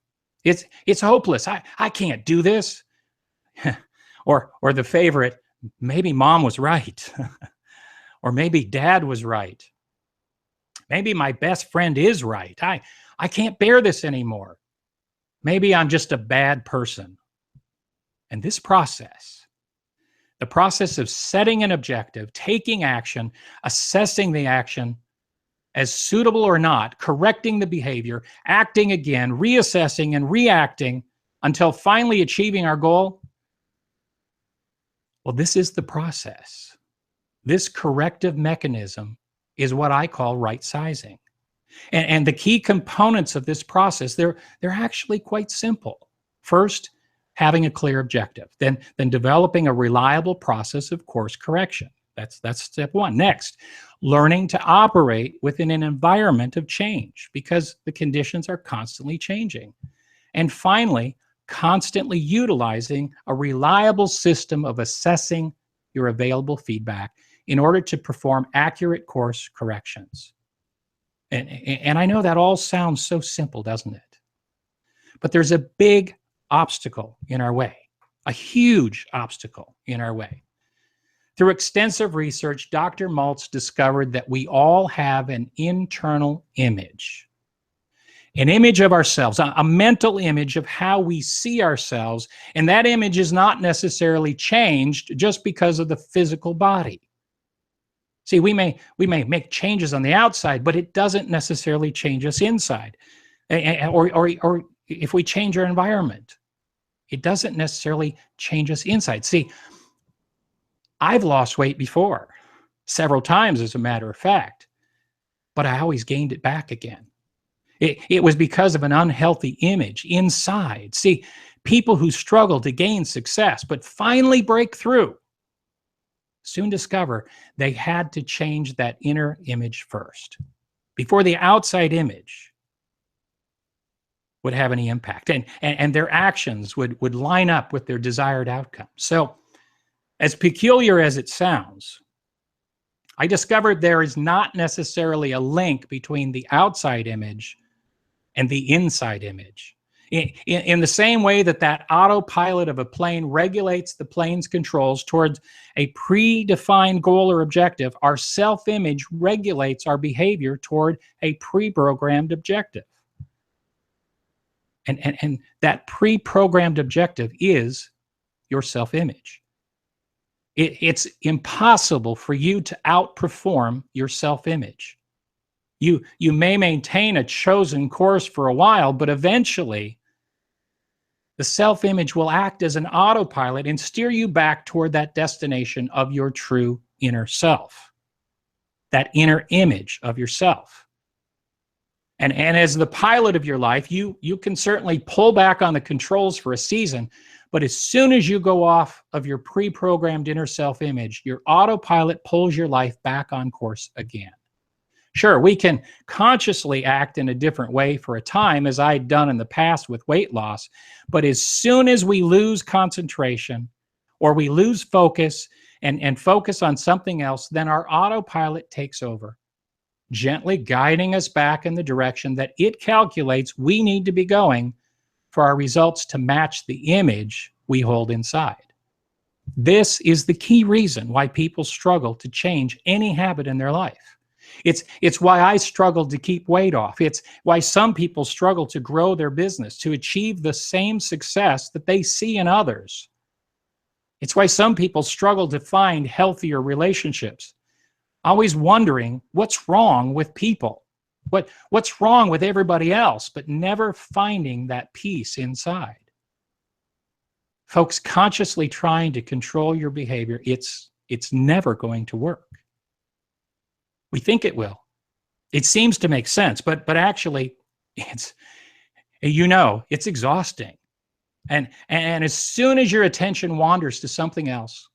It's hopeless. I can't do this. or the favorite, maybe mom was right. Or maybe dad was right. Maybe my best friend is right. I can't bear this anymore. Maybe I'm just a bad person. And this process, the process of setting an objective, taking action, assessing the action as suitable or not, correcting the behavior, acting again, reassessing and reacting until finally achieving our goal. Well, this is the process. This corrective mechanism is what I call right sizing. And the key components of this process, they're actually quite simple. First, having a clear objective, then developing a reliable process of course correction. That's step one. Next, learning to operate within an environment of change because the conditions are constantly changing. And finally, constantly utilizing a reliable system of assessing your available feedback in order to perform accurate course corrections. And I know that all sounds so simple, doesn't it? But there's a big obstacle in our way, a huge obstacle in our way. Through extensive research, Dr. Maltz discovered that we all have an internal image, an image of ourselves, a mental image of how we see ourselves, and that image is not necessarily changed just because of the physical body. See, we may make changes on the outside, but it doesn't necessarily change us inside. Or if we change our environment, it doesn't necessarily change us inside. See, I've lost weight before, several times as a matter of fact, but I always gained it back again. It was because of an unhealthy image inside. See, people who struggle to gain success but finally break through soon discover they had to change that inner image first before the outside image would have any impact, and their actions would line up with their desired outcome. So, as peculiar as it sounds, I discovered there is not necessarily a link between the outside image and the inside image. In the same way that autopilot of a plane regulates the plane's controls towards a predefined goal or objective, our self-image regulates our behavior toward a pre-programmed objective. And that pre-programmed objective is your self-image. It's impossible for you to outperform your self-image. You may maintain a chosen course for a while, but eventually the self-image will act as an autopilot and steer you back toward that destination of your true inner self, that inner image of yourself. And as the pilot of your life, you can certainly pull back on the controls for a season, but as soon as you go off of your pre-programmed inner self-image, your autopilot pulls your life back on course again. Sure, we can consciously act in a different way for a time, as I'd done in the past with weight loss, but as soon as we lose concentration or we lose focus and focus on something else, then our autopilot takes over, gently guiding us back in the direction that it calculates we need to be going for our results to match the image we hold inside. This is the key reason why people struggle to change any habit in their life. It's why I struggled to keep weight off. It's why some people struggle to grow their business, to achieve the same success that they see in others. It's why some people struggle to find healthier relationships, always wondering what's wrong with people, what's wrong with everybody else, but never finding that peace inside. Folks, consciously trying to control your behavior, it's never going to work. We think it will. It seems to make sense, but actually, it's exhausting. And as soon as your attention wanders to something else,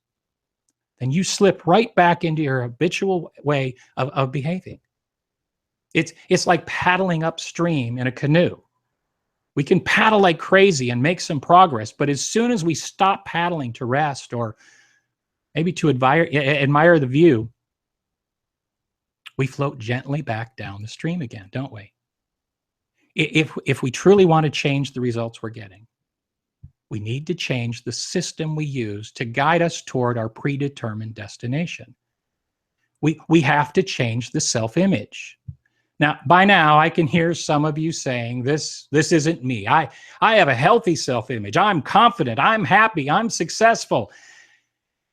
then you slip right back into your habitual way of behaving. It's like paddling upstream in a canoe. We can paddle like crazy and make some progress, but as soon as we stop paddling to rest or maybe to admire the view, we float gently back down the stream again, don't we? If we truly want to change the results we're getting, we need to change the system we use to guide us toward our predetermined destination. We have to change the self-image. Now, by now, I can hear some of you saying, this isn't me. I have a healthy self-image. I'm confident. I'm happy. I'm successful.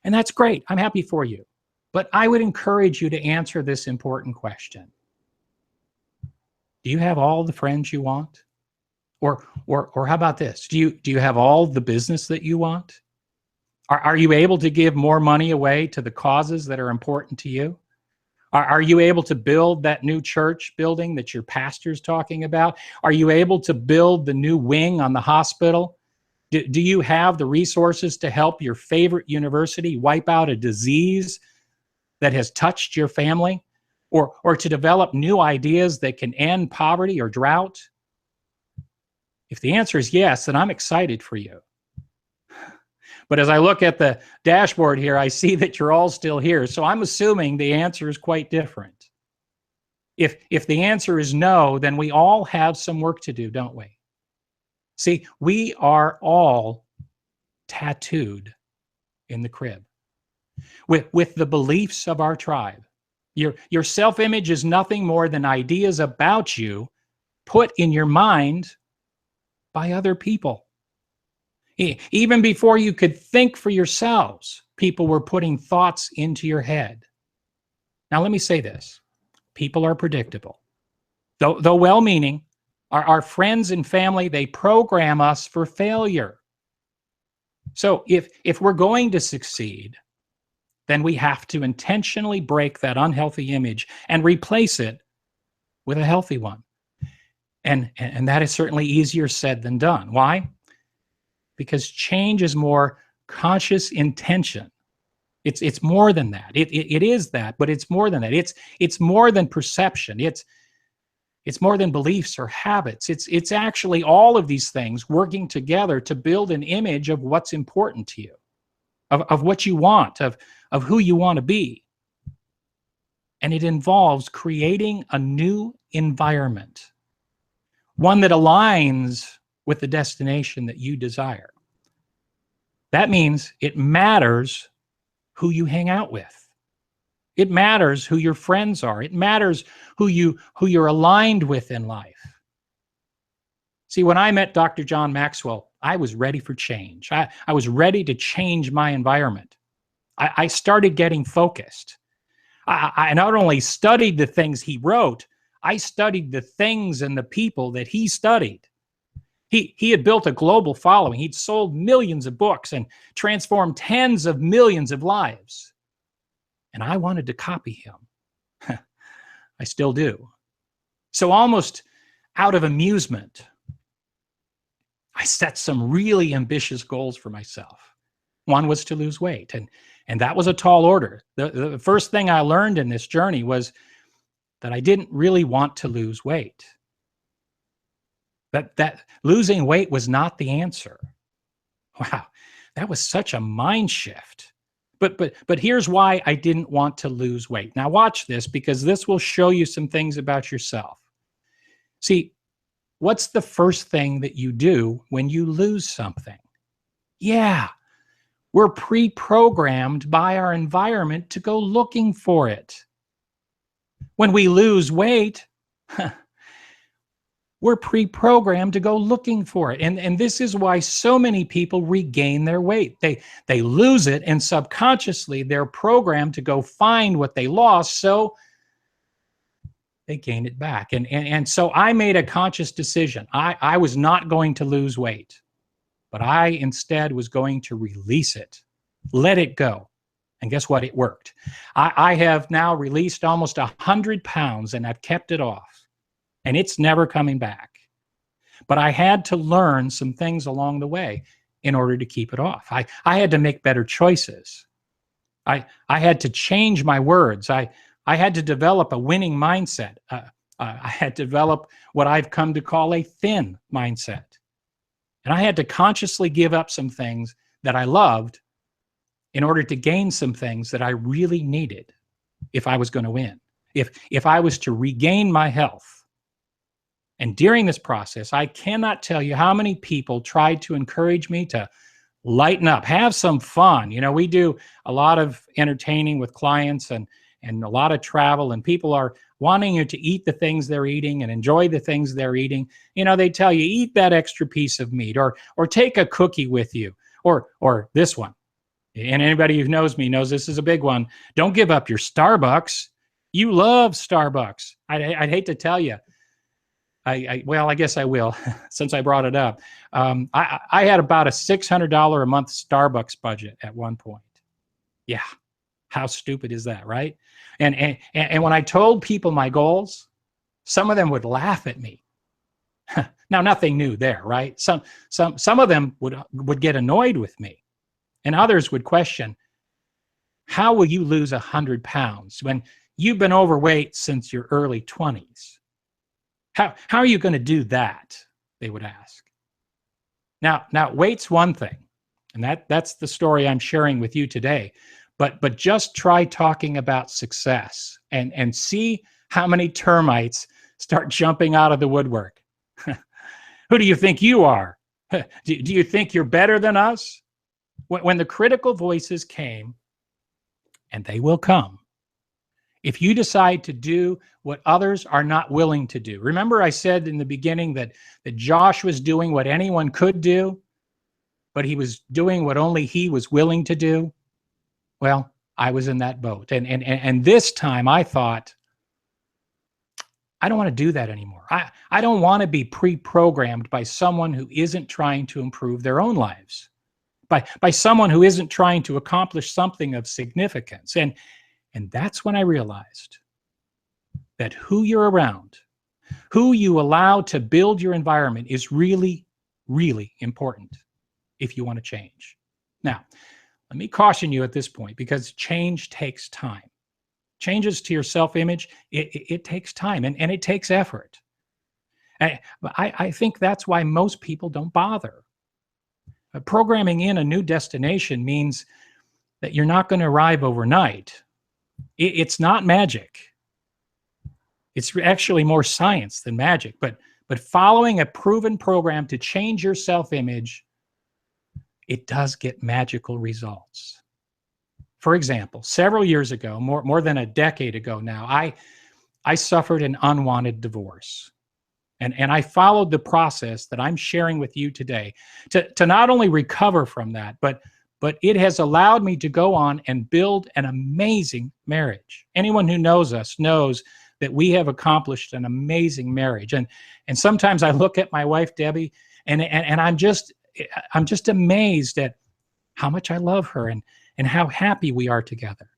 And that's great. I'm happy for you. But I would encourage you to answer this important question. Do you have all the friends you want? Or how about this? Do you have all the business that you want? Are you able to give more money away to the causes that are important to you? Are you able to build that new church building that your pastor's talking about? Are you able to build the new wing on the hospital? Do you have the resources to help your favorite university wipe out a disease that has touched your family? Or to develop new ideas that can end poverty or drought? If the answer is yes, then I'm excited for you. But as I look at the dashboard here, I see that you're all still here. So I'm assuming the answer is quite different. If the answer is no, then we all have some work to do, don't we? See, we are all tattooed in the crib with the beliefs of our tribe. Your self-image is nothing more than ideas about you put in your mind by other people. Even before you could think for yourselves, people were putting thoughts into your head. Now, let me say this. People are predictable. Though well-meaning, our friends and family, they program us for failure. So if we're going to succeed, then we have to intentionally break that unhealthy image and replace it with a healthy one. And that is certainly easier said than done. Why? Because change is more conscious intention. It's more than that. It is that, but it's more than that. It's more than perception. It's more than beliefs or habits. It's actually all of these things working together to build an image of what's important to you, of what you want, of who you want to be. And it involves creating a new environment, one that aligns with the destination that you desire. That means it matters who you hang out with. It matters who your friends are. It matters who you're aligned with in life. See, when I met Dr. John Maxwell, I was ready for change. I was ready to change my environment. I started getting focused. I not only studied the things he wrote, I studied the things and the people that he studied. He had built a global following. He'd sold millions of books and transformed tens of millions of lives. And I wanted to copy him. I still do. So almost out of amusement, I set some really ambitious goals for myself. One was to lose weight, and that was a tall order. The first thing I learned in this journey was that I didn't really want to lose weight. That losing weight was not the answer. Wow, that was such a mind shift. But here's why I didn't want to lose weight. Now watch this, because this will show you some things about yourself. See, what's the first thing that you do when you lose something? Yeah, we're pre-programmed by our environment to go looking for it. When we lose weight, we're pre-programmed to go looking for it. And this is why so many people regain their weight. They lose it, and subconsciously they're programmed to go find what they lost, so they gain it back. And so I made a conscious decision. I was not going to lose weight, but I instead was going to release it, let it go. And guess what? It worked. I have now released almost 100 pounds, and I've kept it off. And it's never coming back. But I had to learn some things along the way in order to keep it off. I had to make better choices. I had to change my words. I had to develop a winning mindset. I had to develop what I've come to call a thin mindset. And I had to consciously give up some things that I loved in order to gain some things that I really needed if I was going to win, if I was to regain my health. And during this process, I cannot tell you how many people tried to encourage me to lighten up, have some fun. You know, we do a lot of entertaining with clients and a lot of travel, and people are wanting you to eat the things they're eating and enjoy the things they're eating. You know, they tell you, eat that extra piece of meat, or take a cookie with you, or this one. And anybody who knows me knows this is a big one. Don't give up your Starbucks. You love Starbucks. I'd hate to tell you. Well, I guess I will, since I brought it up. I had about a $600 a month Starbucks budget at one point. Yeah, how stupid is that, right? And when I told people my goals, some of them would laugh at me. Now, nothing new there, right? Some of them would get annoyed with me, and others would question, how will you lose 100 pounds when you've been overweight since your early 20s? How are you going to do that? They would ask. Now, weight's one thing, and that's the story I'm sharing with you today. But just try talking about success and see how many termites start jumping out of the woodwork. Who do you think you are? Do you think you're better than us? When the critical voices came, and they will come, if you decide to do what others are not willing to do. Remember I said in the beginning that Josh was doing what anyone could do, but he was doing what only he was willing to do? Well, I was in that boat. And this time I thought, I don't want to do that anymore. I don't want to be pre-programmed by someone who isn't trying to improve their own lives, by someone who isn't trying to accomplish something of significance. And that's when I realized that who you're around, who you allow to build your environment is really, really important if you want to change. Now, let me caution you at this point, because change takes time. Changes to your self-image, it takes time and it takes effort. I think that's why most people don't bother. Programming in a new destination means that you're not going to arrive overnight. It's not magic. It's actually more science than magic. But following a proven program to change your self-image, it does get magical results. For example, several years ago, more than a decade ago now, I suffered an unwanted divorce. And I followed the process that I'm sharing with you today to not only recover from that, but it has allowed me to go on and build an amazing marriage. Anyone who knows us knows that we have accomplished an amazing marriage. And sometimes I look at my wife, Debbie, and I'm just amazed at how much I love her and how happy we are together.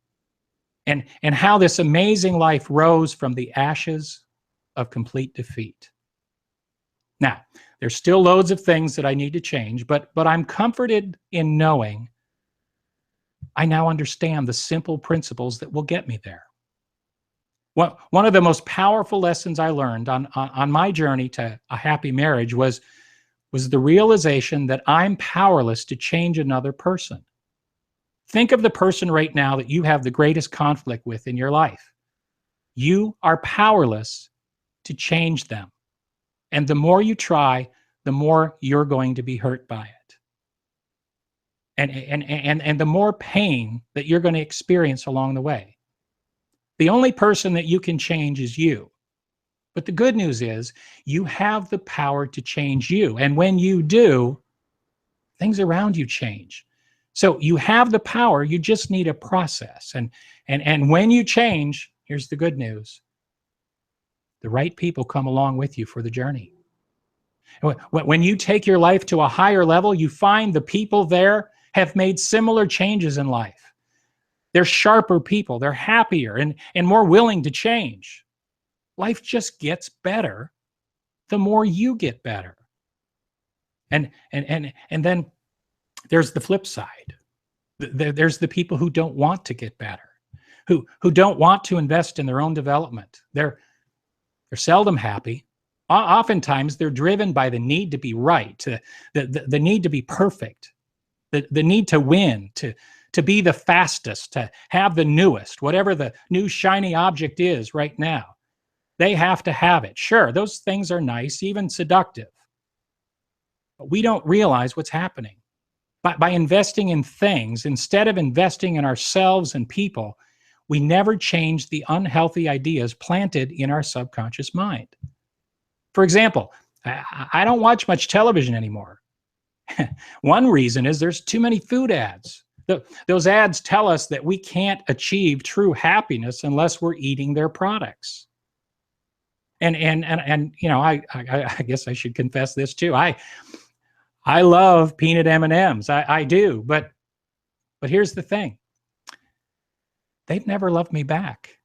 And how this amazing life rose from the ashes of complete defeat. Now, there's still loads of things that I need to change, but I'm comforted in knowing I now understand the simple principles that will get me there. One of the most powerful lessons I learned on my journey to a happy marriage was the realization that I'm powerless to change another person. Think of the person right now that you have the greatest conflict with in your life. You are powerless to change them. And the more you try, the more you're going to be hurt by it. And the more pain that you're going to experience along the way. The only person that you can change is you. But the good news is you have the power to change you. And when you do, things around you change. So you have the power, you just need a process. And when you change, here's the good news. The right people come along with you for the journey. When you take your life to a higher level, you find the people there have made similar changes in life. They're sharper people, they're happier and more willing to change. Life just gets better the more you get better. And then there's the flip side. There's the people who don't want to get better, who don't want to invest in their own development. They're seldom happy. Oftentimes, they're driven by the need to be right, the need to be perfect, the need to win, to be the fastest, to have the newest, whatever the new shiny object is right now. They have to have it. Sure, those things are nice, even seductive. But we don't realize what's happening. By investing in things, instead of investing in ourselves and people, we never change the unhealthy ideas planted in our subconscious mind. For example, I don't watch much television anymore. One reason is there's too many food ads. Those ads tell us that we can't achieve true happiness unless we're eating their products. And you know, I guess I should confess this too. I love peanut M&Ms. I do, but here's the thing. They've never loved me back.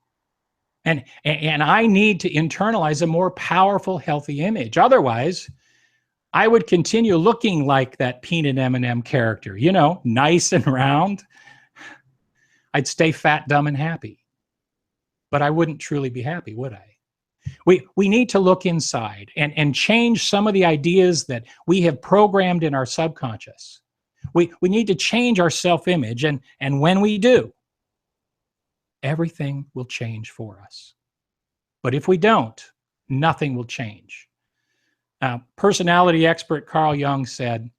And I need to internalize a more powerful, healthy image. Otherwise, I would continue looking like that peanut M&M character, you know, nice and round. I'd stay fat, dumb, and happy. But I wouldn't truly be happy, would I? We need to look inside and change some of the ideas that we have programmed in our subconscious. We need to change our self-image, and when we do, everything will change for us. But if we don't, nothing will change. Personality expert Carl Jung said,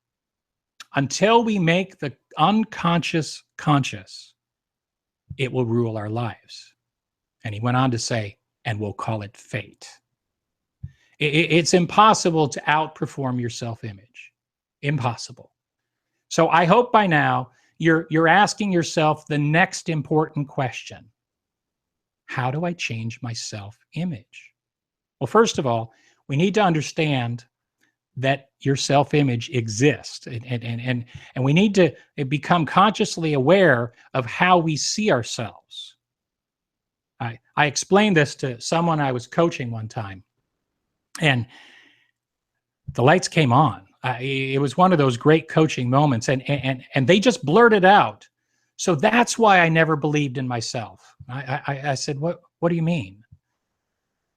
until we make the unconscious conscious, it will rule our lives. And he went on to say, and we'll call it fate. It's impossible to outperform your self-image. Impossible. So I hope by now you're asking yourself the next important question. How do I change my self-image? Well, first of all, we need to understand that your self-image exists, and we need to become consciously aware of how we see ourselves. I explained this to someone I was coaching one time, and the lights came on. It was one of those great coaching moments, and they just blurted out, so that's why I never believed in myself. I said, what do you mean?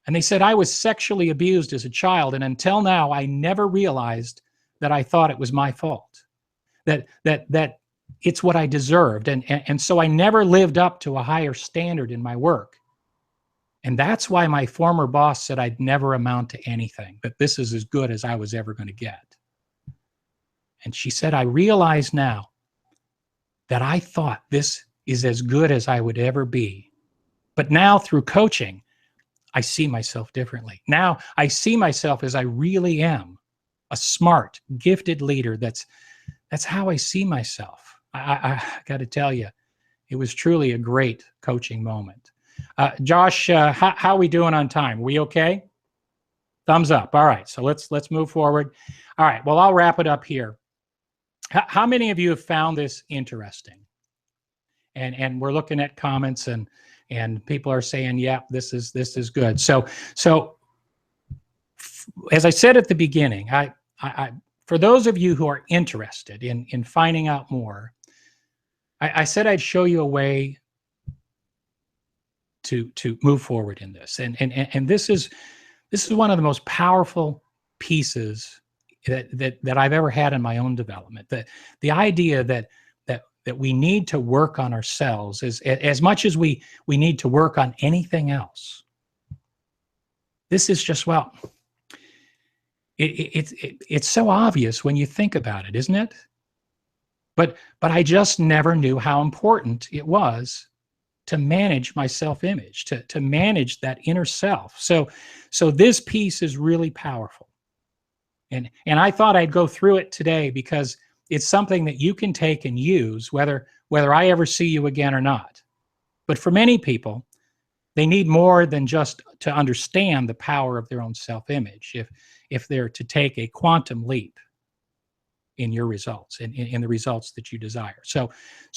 And they said, I was sexually abused as a child, and until now, I never realized that I thought it was my fault, that it's what I deserved. And so I never lived up to a higher standard in my work. And that's why my former boss said I'd never amount to anything, but this is as good as I was ever going to get. And she said, I realize now that I thought this is as good as I would ever be. But now through coaching, I see myself differently. Now I see myself as I really am, a smart, gifted leader. That's how I see myself. I got to tell you, it was truly a great coaching moment. Josh, how are we doing on time? We okay? Thumbs up. All right, so let's move forward. All right, well, I'll wrap it up here. How many of you have found this interesting? And we're looking at comments, and people are saying, yeah, this is good. So as I said at the beginning, I for those of you who are interested in finding out more, I said I'd show you a way to move forward in this. And this is one of the most powerful pieces that I've ever had in my own development. The idea that we need to work on ourselves as much as we need to work on anything else. This is just, well, it's so obvious when you think about it, isn't it? But I just never knew how important it was to manage my self-image, to manage that inner self. So this piece is really powerful. And I thought I'd go through it today because it's something that you can take and use whether I ever see you again or not. But for many people, they need more than just to understand the power of their own self-image if they're to take a quantum leap in your results, in the results that you desire. So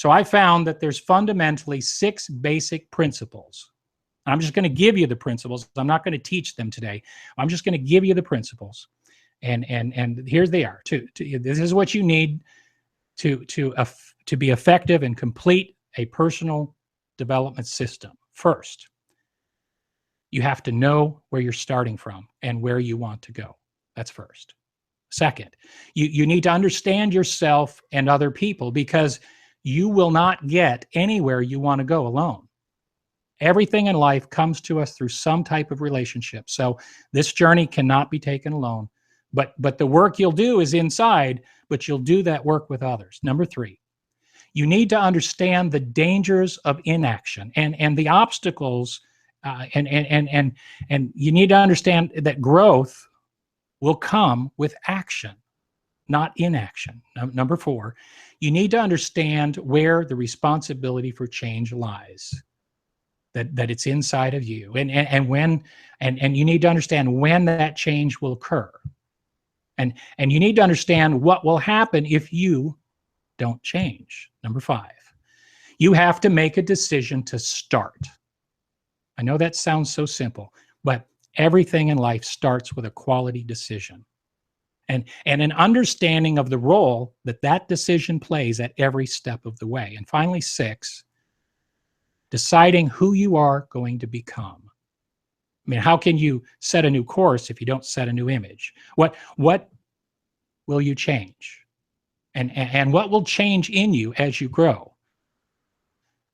I found that there's fundamentally 6 basic principles. And I'm just going to give you the principles. I'm not going to teach them today. I'm just going to give you the principles. And here they are. This is what you need to be effective and complete a personal development system. First, you have to know where you're starting from and where you want to go. That's first. Second, you need to understand yourself and other people, because you will not get anywhere you want to go alone. Everything in life comes to us through some type of relationship. So this journey cannot be taken alone. But the work you'll do is inside, but you'll do that work with others. Number 3, you need to understand the dangers of inaction and the obstacles, and you need to understand that growth will come with action, not inaction. Number 4, you need to understand where the responsibility for change lies, that it's inside of you, and when, and you need to understand when that change will occur. And you need to understand what will happen if you don't change. Number 5, you have to make a decision to start. I know that sounds so simple, but everything in life starts with a quality decision and an understanding of the role that decision plays at every step of the way. And finally, 6, deciding who you are going to become. I mean, how can you set a new course if you don't set a new image? What will you change? And what will change in you as you grow?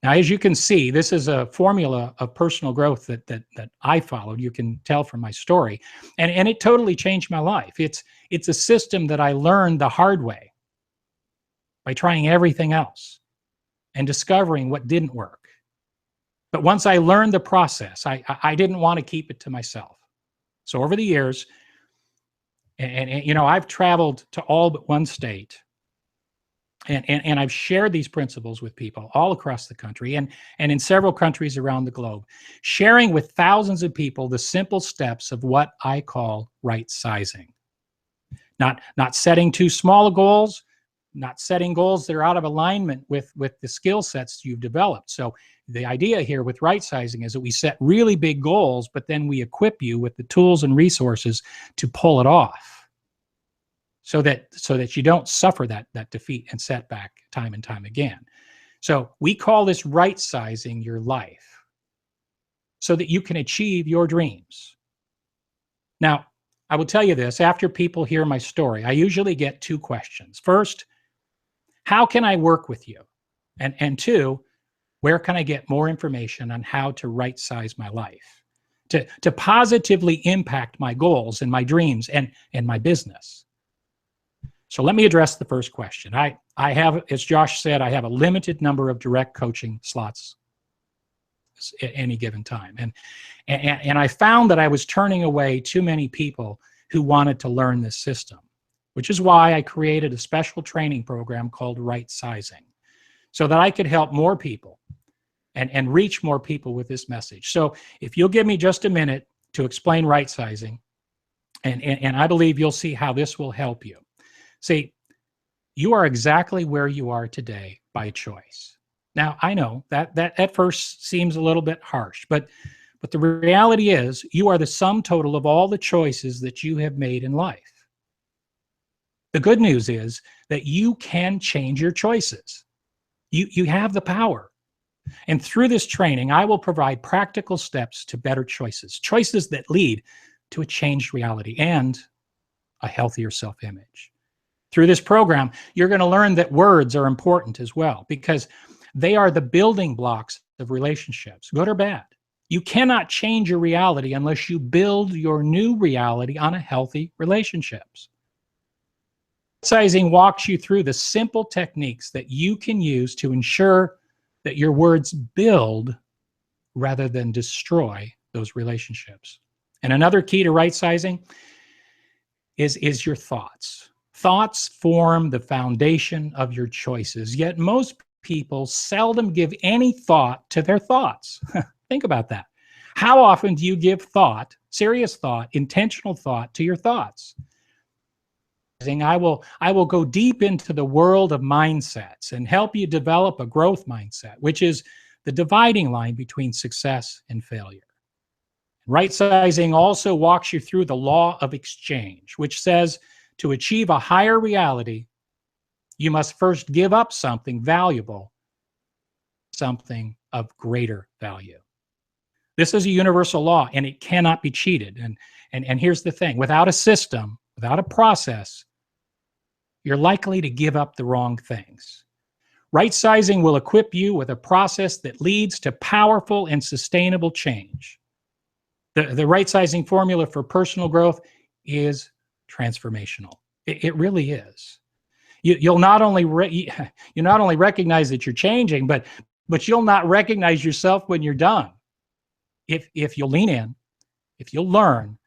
Now, as you can see, this is a formula of personal growth that I followed. You can tell from my story. And it totally changed my life. It's a system that I learned the hard way by trying everything else and discovering what didn't work. But once I learned the process, I didn't want to keep it to myself. So over the years, and you know, I've traveled to all but one state, and I've shared these principles with people all across the country and in several countries around the globe, sharing with thousands of people the simple steps of what I call right sizing. Not setting too small goals, not setting goals that are out of alignment with the skill sets you've developed. So the idea here with right sizing is that we set really big goals, but then we equip you with the tools and resources to pull it off, so that you don't suffer that defeat and setback time and time again. So we call this right sizing your life so that you can achieve your dreams. Now, I will tell you this, after people hear my story, I usually get 2 questions. First, how can I work with you? And 2, where can I get more information on how to right size my life, to positively impact my goals and my dreams and my business? So let me address the first question. I have, as Josh said, I have a limited number of direct coaching slots at any given time. And I found that I was turning away too many people who wanted to learn this system, which is why I created a special training program called Right Sizing, so that I could help more people and reach more people with this message. So if you'll give me just a minute to explain right sizing, and I believe you'll see how this will help you. See, you are exactly where you are today by choice. Now, I know that at first seems a little bit harsh, but the reality is you are the sum total of all the choices that you have made in life. The good news is that you can change your choices. You have the power. And through this training, I will provide practical steps to better choices that lead to a changed reality and a healthier self-image. Through this program, you're going to learn that words are important as well, because they are the building blocks of relationships, good or bad. You cannot change your reality unless you build your new reality on a healthy relationships. Sizing walks you through the simple techniques that you can use to ensure that your words build rather than destroy those relationships. And another key to right sizing is your thoughts. Thoughts form the foundation of your choices, yet most people seldom give any thought to their thoughts. Think about that. How often do you give thought, serious thought, intentional thought to your thoughts? I will go deep into the world of mindsets and help you develop a growth mindset, which is the dividing line between success and failure. Right sizing also walks you through the law of exchange, which says to achieve a higher reality, you must first give up something valuable, something of greater value. This is a universal law, and it cannot be cheated. And here's the thing, without a system, without a process, you're likely to give up the wrong things. Right sizing will equip you with a process that leads to powerful and sustainable change. The right sizing formula for personal growth is transformational. It really is. You'll not only recognize that you're changing, but you'll not recognize yourself when you're done. If you'll lean in, if you'll learn,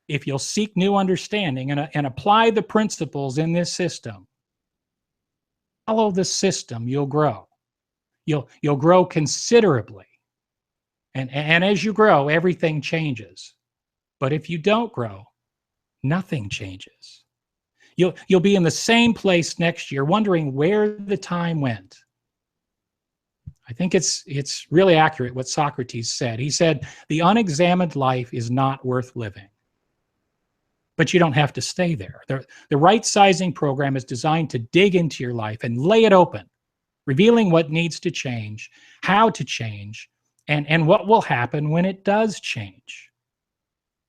if you'll seek new understanding and apply the principles in this system, follow the system, you'll grow. You'll grow considerably. And as you grow, everything changes. But if you don't grow, nothing changes. You'll be in the same place next year wondering where the time went. I think it's really accurate what Socrates said. He said, the unexamined life is not worth living. But you don't have to stay there. The right sizing program is designed to dig into your life and lay it open, revealing what needs to change, how to change, and what will happen when it does change.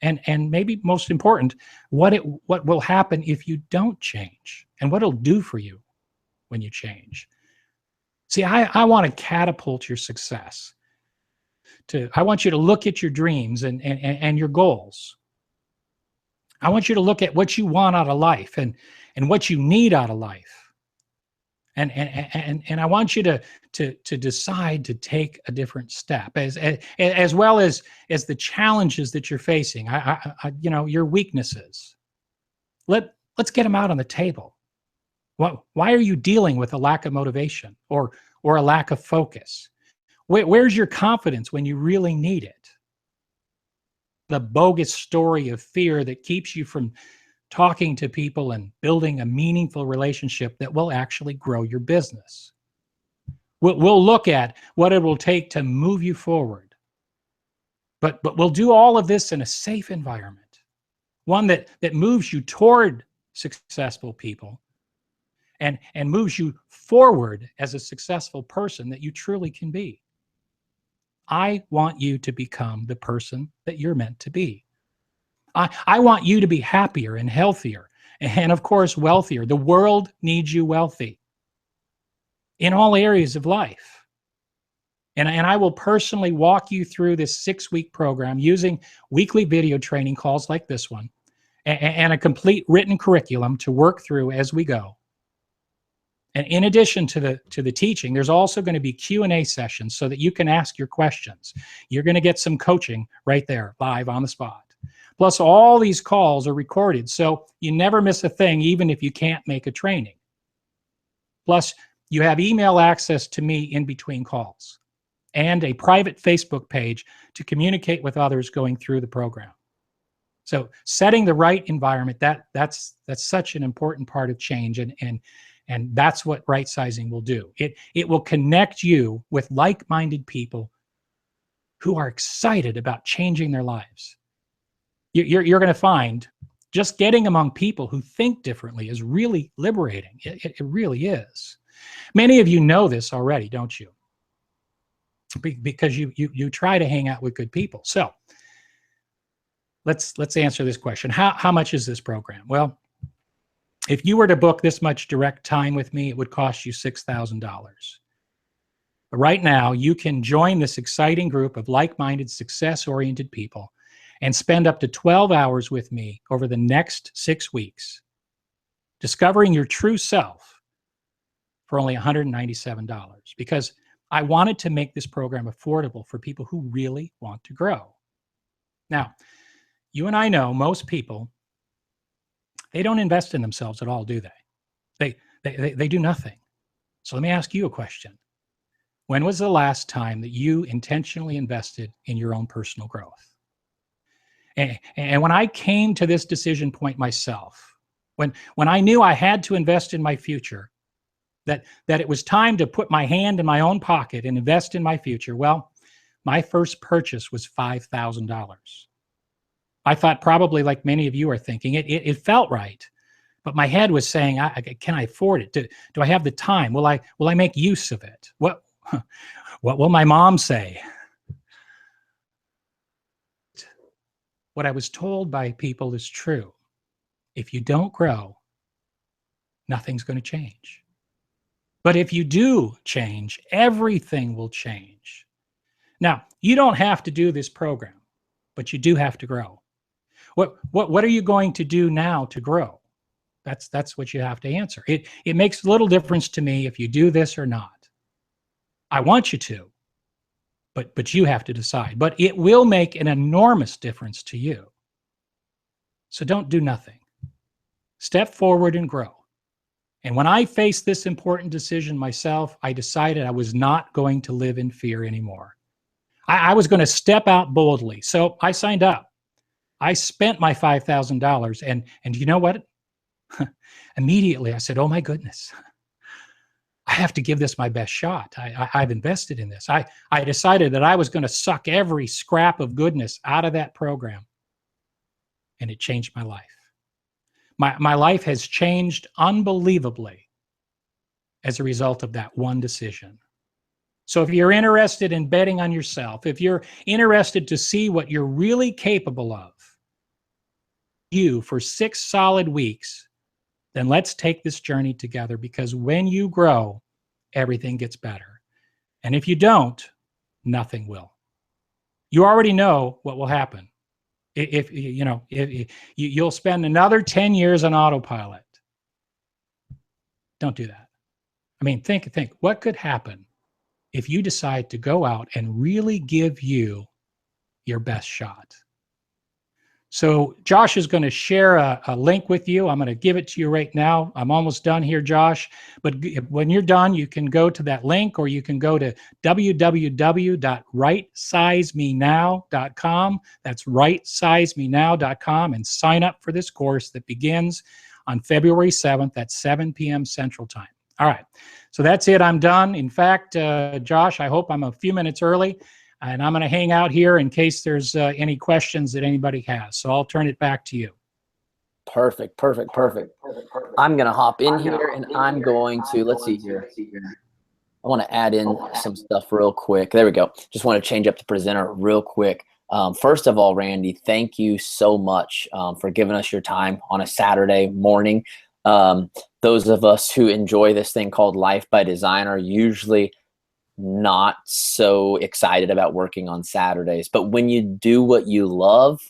And maybe most important, what will happen if you don't change, and what it'll do for you when you change. See, I want to catapult your success. I want you to look at your dreams and your goals. I want you to look at what you want out of life and what you need out of life. And I want you to decide to take a different step, as well as the challenges that you're facing. Your weaknesses. Let's get them out on the table. Why are you dealing with a lack of motivation or a lack of focus? Where's your confidence when you really need it? The bogus story of fear that keeps you from talking to people and building a meaningful relationship that will actually grow your business. We'll look at what it will take to move you forward. But we'll do all of this in a safe environment, one that moves you toward successful people and moves you forward as a successful person that you truly can be. I want you to become the person that you're meant to be. I want you to be happier and healthier and, of course, wealthier. The world needs you wealthy in all areas of life. And I will personally walk you through this 6-week program using weekly video training calls like this one and a complete written curriculum to work through as we go. And in addition to the teaching, there's also going to be Q&A sessions so that you can ask your questions. You're going to get some coaching right there, live on the spot. Plus, all these calls are recorded, so you never miss a thing, even if you can't make a training. Plus, you have email access to me in between calls and a private Facebook page to communicate with others going through the program. So setting the right environment, that's such an important part of change, and that's what right sizing will do. It will connect you with like-minded people who are excited about changing their lives. You're going to find just getting among people who think differently is really liberating. It really is. Many of you know this already, don't you? Because you try to hang out with good people. So let's answer this question. How much is this program? Well, if you were to book this much direct time with me, it would cost you $6,000. But right now, you can join this exciting group of like-minded, success-oriented people and spend up to 12 hours with me over the next 6 weeks, discovering your true self for only $197. Because I wanted to make this program affordable for people who really want to grow. Now, you and I know most people, they don't invest in themselves at all, do they? They do nothing. So let me ask you a question. When was the last time that you intentionally invested in your own personal growth? And when I came to this decision point myself, when I knew I had to invest in my future, that it was time to put my hand in my own pocket and invest in my future, well, my first purchase was $5,000. I thought, probably like many of you are thinking, it felt right. But my head was saying, can I afford it? Do I have the time? Will I make use of it? What will my mom say? What I was told by people is true. If you don't grow, nothing's going to change. But if you do change, everything will change. Now, you don't have to do this program, but you do have to grow. What are you going to do now to grow? That's what you have to answer. It makes little difference to me if you do this or not. I want you to, but you have to decide. But it will make an enormous difference to you. So don't do nothing. Step forward and grow. And when I faced this important decision myself, I decided I was not going to live in fear anymore. I was going to step out boldly. So I signed up. I spent my $5,000, and you know what? Immediately I said, oh my goodness, I have to give this my best shot. I've invested in this. I decided that I was going to suck every scrap of goodness out of that program. And it changed my life. My life has changed unbelievably as a result of that one decision. So if you're interested in betting on yourself, if you're interested to see what you're really capable of, for 6 solid weeks, then let's take this journey together, because when you grow, everything gets better. And if you don't, nothing will. You already know what will happen. If you'll spend another 10 years on autopilot. Don't do that. I mean, think, what could happen if you decide to go out and really give you your best shot? So Josh is going to share a link with you. I'm going to give it to you right now. I'm almost done here, Josh. But when you're done, you can go to that link, or you can go to www.rightsizemenow.com. That's rightsizemenow.com, and sign up for this course that begins on February 7th at 7 p.m. Central Time. All right. So that's it. I'm done. In fact, Josh, I hope I'm a few minutes early. And I'm going to hang out here in case there's any questions that anybody has. So I'll turn it back to you. Perfect. I'm going to hop in here, and I'm going to, let's see here. I want to add in some stuff real quick. There we go. Just want to change up the presenter real quick. First of all, Randy, thank you so much for giving us your time on a Saturday morning. Those of us who enjoy this thing called Life by Design are usually not so excited about working on Saturdays, but when you do what you love,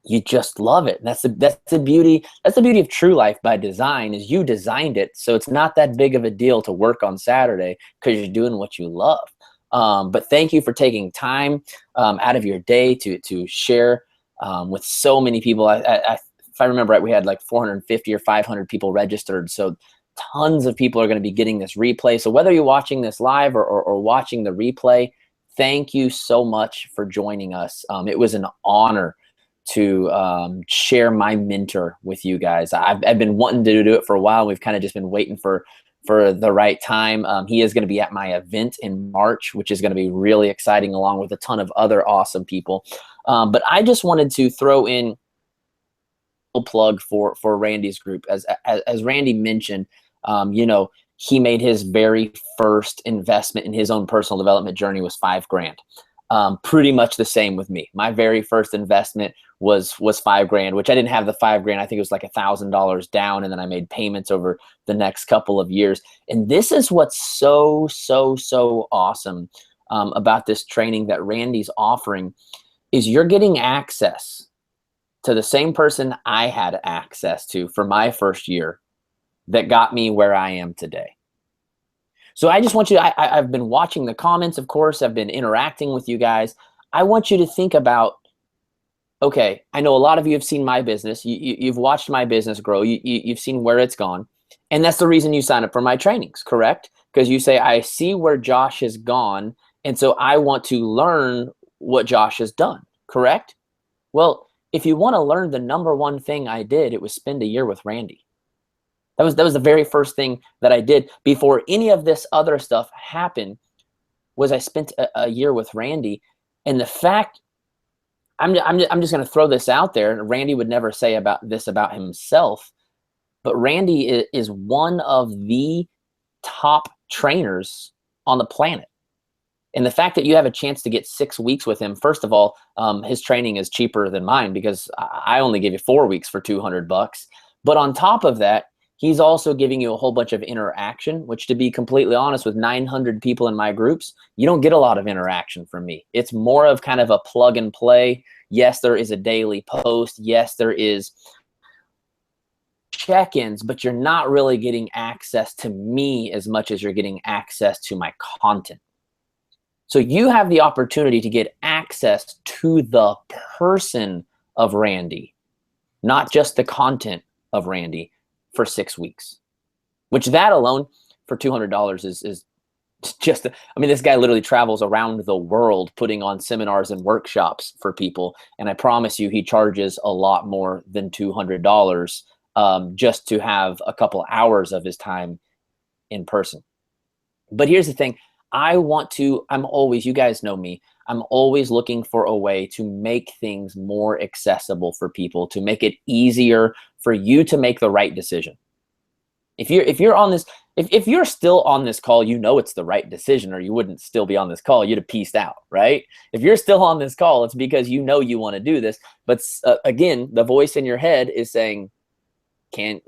you just love it. And that's the beauty of True Life by Design, is you designed it, so it's not that big of a deal to work on Saturday because you're doing what you love. But thank you for taking time out of your day to share with so many people. If I remember right, we had like 450 or 500 people registered, so tons of people are going to be getting this replay. So whether you're watching this live or watching the replay, thank you so much for joining us. It was an honor to share my mentor with you guys. I've been wanting to do it for a while. We've kind of just been waiting for the right time. He is going to be at my event in March, which is going to be really exciting, along with a ton of other awesome people. But I just wanted to throw in a plug for Randy's group. As Randy mentioned, he made his very first investment in his own personal development journey was $5,000. Pretty much the same with me. My very first investment was $5,000, which I didn't have the $5,000. I think it was like $1,000 down, and then I made payments over the next couple of years. And this is what's so awesome about this training that Randy's offering, is you're getting access to the same person I had access to for my first year that got me where I am today. So I just want you to, I've been watching the comments, of course. I've been interacting with you guys. I want you to think about, okay, I know a lot of you have seen my business. You've watched my business grow. You've seen where it's gone. And that's the reason you sign up for my trainings, correct? Because you say, I see where Josh has gone, and so I want to learn what Josh has done, correct? Well, if you want to learn the number one thing I did, it was spend a year with Randy. That was the very first thing that I did before any of this other stuff happened, was I spent a year with Randy. And the fact, I'm just going to throw this out there, and Randy would never say about this about himself, but Randy is one of the top trainers on the planet. And the fact that you have a chance to get 6 weeks with him, first of all, his training is cheaper than mine because I only give you 4 weeks for $200. But on top of that, he's also giving you a whole bunch of interaction, which, to be completely honest, with 900 people in my groups, you don't get a lot of interaction from me. It's more of kind of a plug and play. Yes, there is a daily post. Yes, there is check-ins, but you're not really getting access to me as much as you're getting access to my content. So you have the opportunity to get access to the person of Randy, not just the content of Randy, for 6 weeks, which that alone for $200 is just, I mean, this guy literally travels around the world putting on seminars and workshops for people. And I promise you, he charges a lot more than $200 just to have a couple hours of his time in person. But here's the thing. I'm always, you guys know me, I'm always looking for a way to make things more accessible for people, to make it easier for you to make the right decision. If you're on this, if you're still on this call, you know it's the right decision, or you wouldn't still be on this call. You'd have peaced out, right? If you're still on this call, it's because you know you want to do this. But again, the voice in your head is saying, can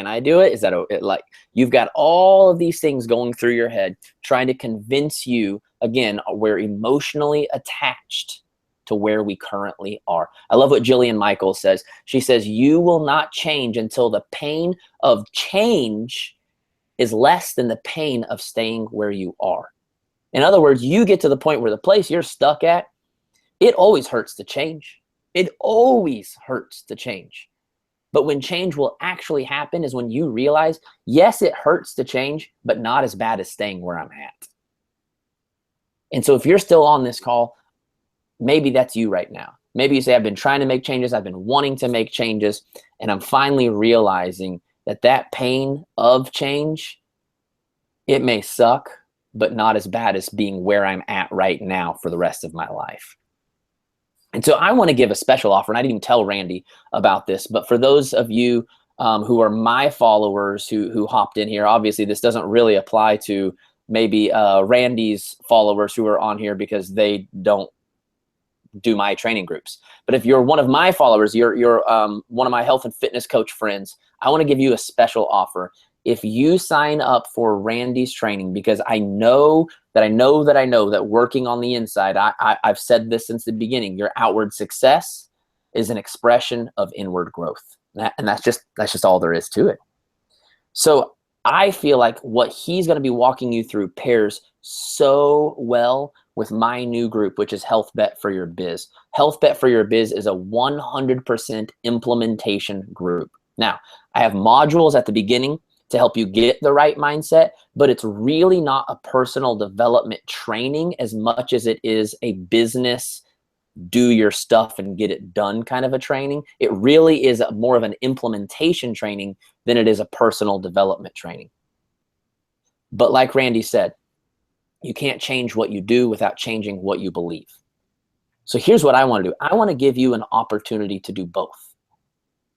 I do it? Is that like you've got all of these things going through your head, trying to convince you, again, we're emotionally attached to where we currently are. I love what Jillian Michaels says. She says, you will not change until the pain of change is less than the pain of staying where you are. In other words, you get to the point where the place you're stuck at, it always hurts to change. It always hurts to change. But when change will actually happen is when you realize, yes, it hurts to change, but not as bad as staying where I'm at. And so if you're still on this call, maybe that's you right now. Maybe you say, I've been trying to make changes. I've been wanting to make changes. And I'm finally realizing that pain of change, it may suck, but not as bad as being where I'm at right now for the rest of my life. And so I want to give a special offer, and I didn't even tell Randy about this, but for those of you who are my followers who hopped in here, obviously this doesn't really apply to maybe Randy's followers who are on here because they don't do my training groups. But if you're one of my followers, you're one of my health and fitness coach friends, I want to give you a special offer. If you sign up for Randy's training, because I know that working on the inside, I've said this since the beginning, your outward success is an expression of inward growth. And that's just all there is to it. So I feel like what he's going to be walking you through pairs so well with my new group, which is Health Bet for Your Biz. Health Bet for Your Biz is a 100% implementation group. Now, I have modules at the beginning to help you get the right mindset, but it's really not a personal development training as much as it is a business, do your stuff and get it done kind of a training. It really is more of an implementation training than it is a personal development training. But like Randy said, you can't change what you do without changing what you believe. So here's what I want to do. I want to give you an opportunity to do both.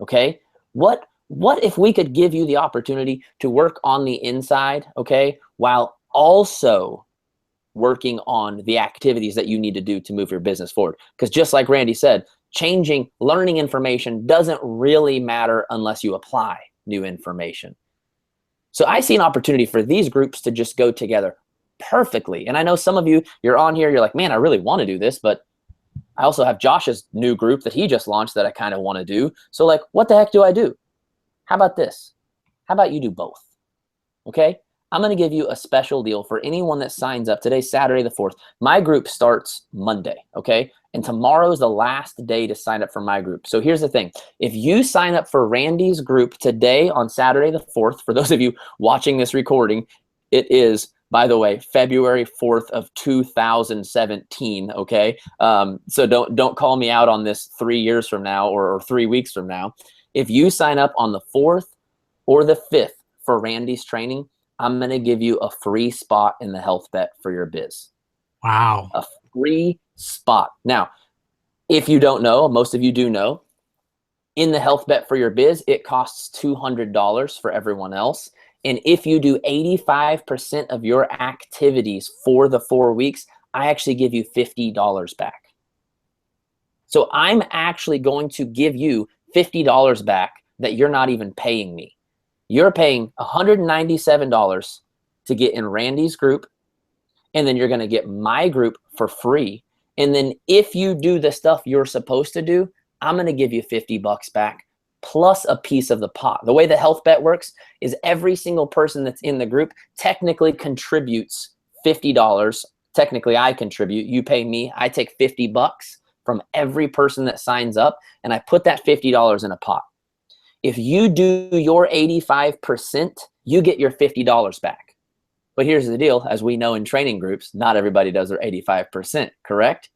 Okay? What if we could give you the opportunity to work on the inside, okay, while also working on the activities that you need to do to move your business forward? Because just like Randy said, learning information doesn't really matter unless you apply new information. So I see an opportunity for these groups to just go together perfectly. And I know some of you, you're on here, you're like, man, I really want to do this, but I also have Josh's new group that he just launched that I kind of want to do. So like, what the heck do I do? How about this? How about you do both? Okay? I'm going to give you a special deal for anyone that signs up. Today's Saturday the 4th. My group starts Monday, okay? And tomorrow is the last day to sign up for my group. So here's the thing. If you sign up for Randy's group today on Saturday the 4th, for those of you watching this recording, it is, by the way, February 4th of 2017, okay? So don't call me out on this 3 years from now or 3 weeks from now. If you sign up on the 4th or the 5th for Randy's training, I'm going to give you a free spot in the Health Bet for your biz. Wow. A free spot. Now, if you don't know, most of you do know, in the Health Bet for your biz, it costs $200 for everyone else. And if you do 85% of your activities for the 4 weeks, I actually give you $50 back. So I'm actually going to give you $50 back that you're not even paying me. You're paying $197 to get in Randy's group, and then you're going to get my group for free. And then if you do the stuff you're supposed to do, I'm going to give you $50 back plus a piece of the pot. The way the Health Bet works is every single person that's in the group technically contributes $50. Technically, I contribute. You pay me. I take $50 from every person that signs up, and I put that $50 in a pot. If you do your 85%, you get your $50 back. But here's the deal, as we know in training groups, not everybody does their 85%, correct?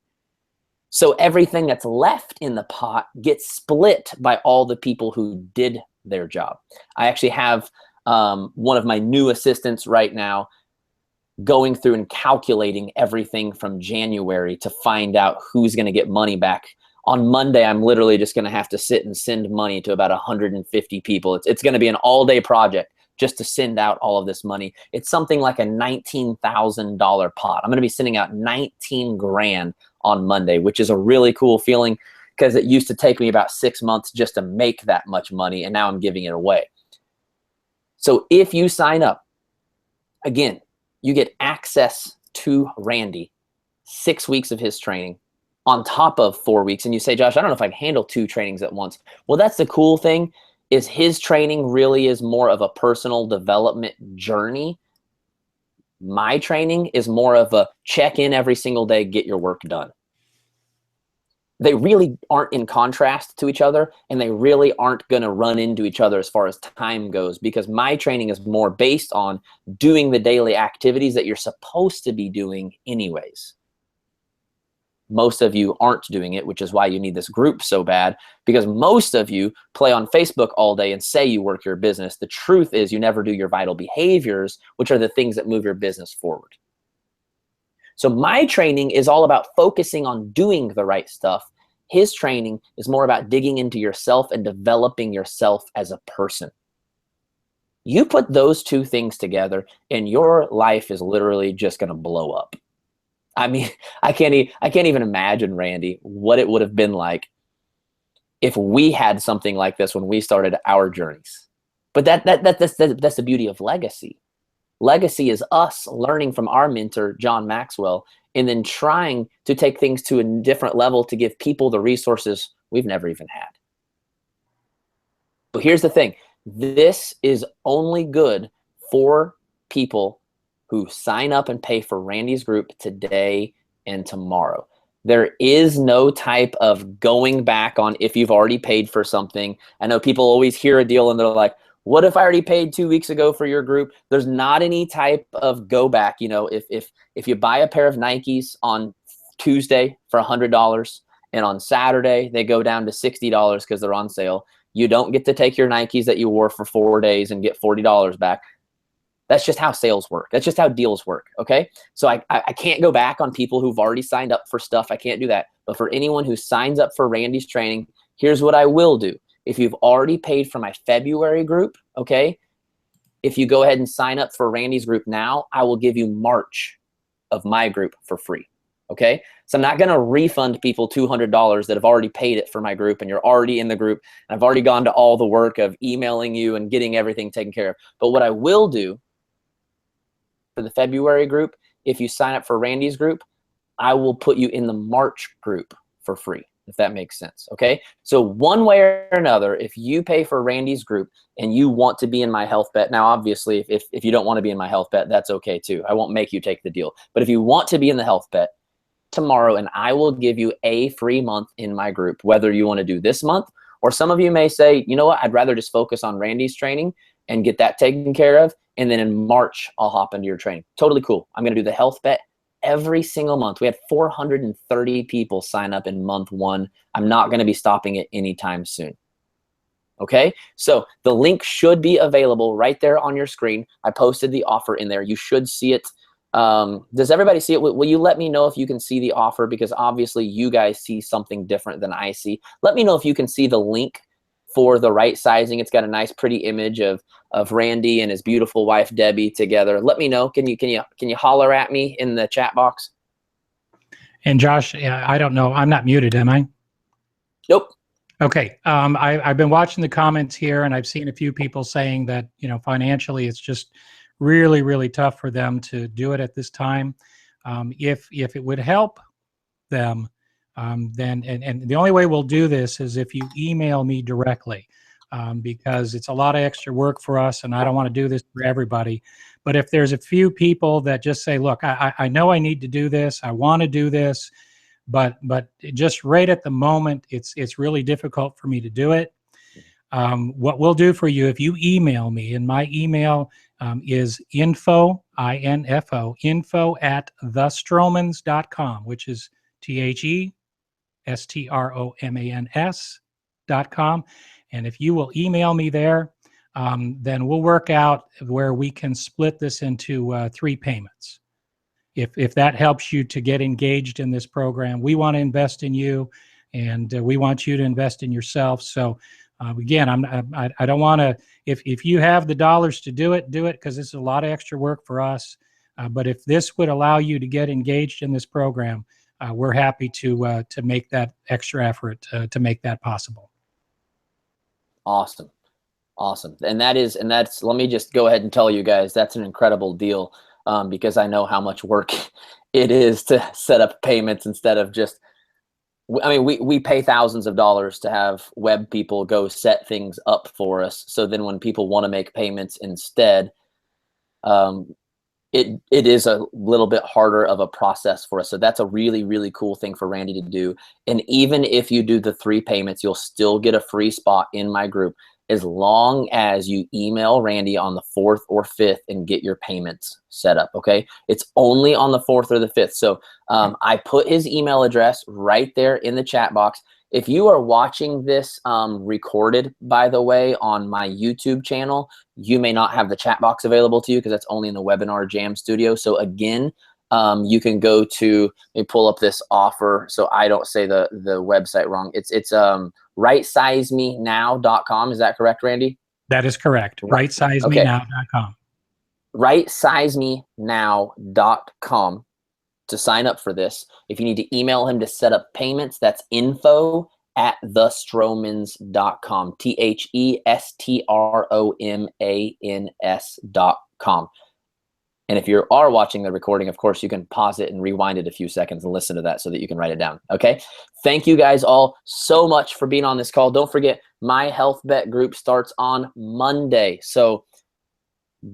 So everything that's left in the pot gets split by all the people who did their job. I actually have one of my new assistants right now going through and calculating everything from January to find out who's going to get money back. On Monday, I'm literally just going to have to sit and send money to about 150 people. It's going to be an all-day project just to send out all of this money. It's something like a $19,000 pot. I'm going to be sending out 19 grand on Monday, which is a really cool feeling because it used to take me about 6 months just to make that much money, and now I'm giving it away. So if you sign up, again, you get access to Randy, 6 weeks of his training on top of 4 weeks. And you say, Josh, I don't know if I can handle 2 trainings at once. Well, that's the cool thing, is his training really is more of a personal development journey. My training is more of a check in every single day, get your work done. They really aren't in contrast to each other, and they really aren't going to run into each other as far as time goes, because my training is more based on doing the daily activities that you're supposed to be doing anyways. Most of you aren't doing it, which is why you need this group so bad, because most of you play on Facebook all day and say you work your business. The truth is you never do your vital behaviors, which are the things that move your business forward. So my training is all about focusing on doing the right stuff. His training is more about digging into yourself and developing yourself as a person. You put those two things together and your life is literally just going to blow up. I mean, I can't even imagine, Randy, what it would have been like if we had something like this when we started our journeys. But that's the beauty of legacy. Legacy is us learning from our mentor, John Maxwell, and then trying to take things to a different level to give people the resources we've never even had. But here's the thing. This is only good for people who sign up and pay for Randy's group today and tomorrow. There is no type of going back on if you've already paid for something. I know people always hear a deal and they're like, what if I already paid 2 weeks ago for your group? There's not any type of go back. You know, if you buy a pair of Nikes on Tuesday for $100 and on Saturday they go down to $60 because they're on sale, you don't get to take your Nikes that you wore for 4 days and get $40 back. That's just how sales work. That's just how deals work, okay? So I can't go back on people who've already signed up for stuff. I can't do that. But for anyone who signs up for Randy's training, here's what I will do. If you've already paid for my February group, okay, if you go ahead and sign up for Randy's group now, I will give you March of my group for free, okay? So I'm not going to refund people $200 that have already paid it for my group and you're already in the group and I've already gone to all the work of emailing you and getting everything taken care of. But what I will do for the February group, if you sign up for Randy's group, I will put you in the March group for free. if that makes sense. Okay. So one way or another, if you pay for Randy's group and you want to be in my health bet, now obviously if you don't want to be in my health bet, that's okay too. I won't make you take the deal. But if you want to be in the health bet tomorrow, and I will give you a free month in my group, whether you want to do this month, or some of you may say, you know what, I'd rather just focus on Randy's training and get that taken care of. And then in March, I'll hop into your training. Totally cool. I'm going to do the health bet every single month. We had 430 people sign up in month 1. I'm not going to be stopping it anytime soon. Okay, so the link should be available right there on your screen. I posted the offer in there. You should see it. Does everybody see it? Will you let me know if you can see the offer? Because obviously you guys see something different than I see. Let me know if you can see the link for the right sizing. It's got a nice pretty image of Randy and his beautiful wife Debbie together. Let me know. Can you holler at me in the chat box? And Josh, I don't know. I'm not muted, am I? Nope. Okay. I've been watching the comments here, and I've seen a few people saying that, you know, financially it's just really, really tough for them to do it at this time. If it would help them, then and the only way we'll do this is if you email me directly, because it's a lot of extra work for us, and I don't want to do this for everybody. But if there's a few people that just say, look, I know I need to do this, I want to do this, but just right at the moment, it's really difficult for me to do it. What we'll do for you, if you email me, and my email is info, I-N-F-O, info@thestromans.com, which is TheStromans.com. And if you will email me there, then we'll work out where we can split this into 3 payments. If that helps you to get engaged in this program, we want to invest in you, and we want you to invest in yourself. So again, I don't want to, if you have the dollars to do it, because this is a lot of extra work for us. But if this would allow you to get engaged in this program, we're happy to make that extra effort to make that possible. Awesome. And that's, let me just go ahead and tell you guys, that's an incredible deal, because I know how much work it is to set up payments instead of just, I mean, we pay thousands of dollars to have web people go set things up for us. So then when people want to make payments instead, it is a little bit harder of a process for us. So that's a really, really cool thing for Randy to do. And even if you do the 3 payments, you'll still get a free spot in my group, as long as you email Randy on the 4th or 5th and get your payments set up, okay? It's only on the 4th or the 5th. So I put his email address right there in the chat box. If you are watching this recorded, by the way, on my YouTube channel, you may not have the chat box available to you because that's only in the Webinar Jam Studio. So again, you can go to, let me pull up this offer so I don't say the website wrong. It's rightsizemenow.com. Is that correct, Randy? That is correct. Rightsizemenow.com. Rightsizemenow.com to sign up for this. If you need to email him to set up payments, that's info@thestromans.com. TheStromans.com. And if you are watching the recording, of course, you can pause it and rewind it a few seconds and listen to that so that you can write it down. Okay. Thank you guys all so much for being on this call. Don't forget, my health bet group starts on Monday. So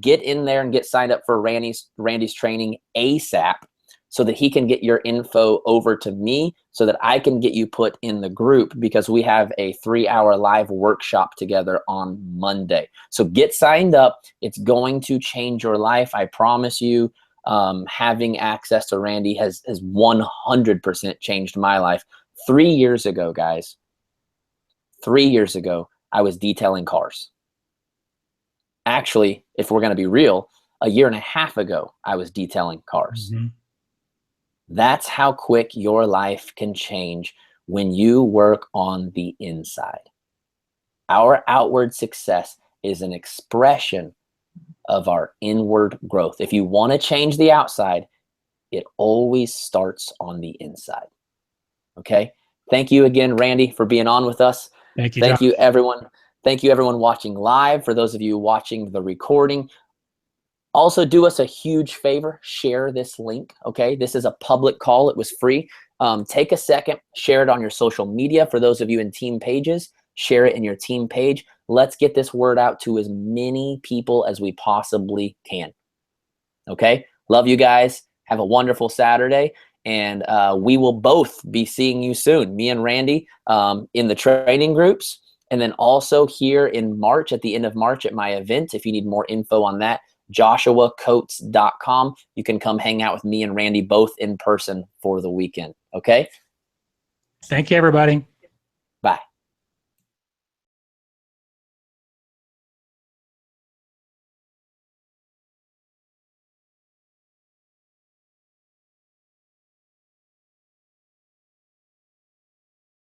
get in there and get signed up for Randy's training ASAP, so that he can get your info over to me so that I can get you put in the group, because we have a 3-hour live workshop together on Monday. So get signed up. It's going to change your life. I promise you. Having access to Randy has 100% changed my life. 3 years ago, guys, 3 years ago, I was detailing cars. Actually, if we're going to be real, a year and a half ago, I was detailing cars. Mm-hmm. That's how quick your life can change when you work on the inside. Our outward success is an expression of our inward growth. If you want to change the outside, it always starts on the inside. Okay? Thank you again, Randy, for being on with us. Thank you, Thank you, everyone. Thank you, everyone watching live. For those of you watching the recording, also do us a huge favor, share this link, okay? This is a public call. It was free. Take a second, share it on your social media. For those of you in team pages, share it in your team page. Let's get this word out to as many people as we possibly can. Okay? Love you guys. Have a wonderful Saturday. And we will both be seeing you soon, me and Randy, in the training groups. And then also here in March, at the end of March at my event, if you need more info on that, joshuacoates.com. You can come hang out with me and Randy both in person for the weekend. Okay? Thank you, everybody.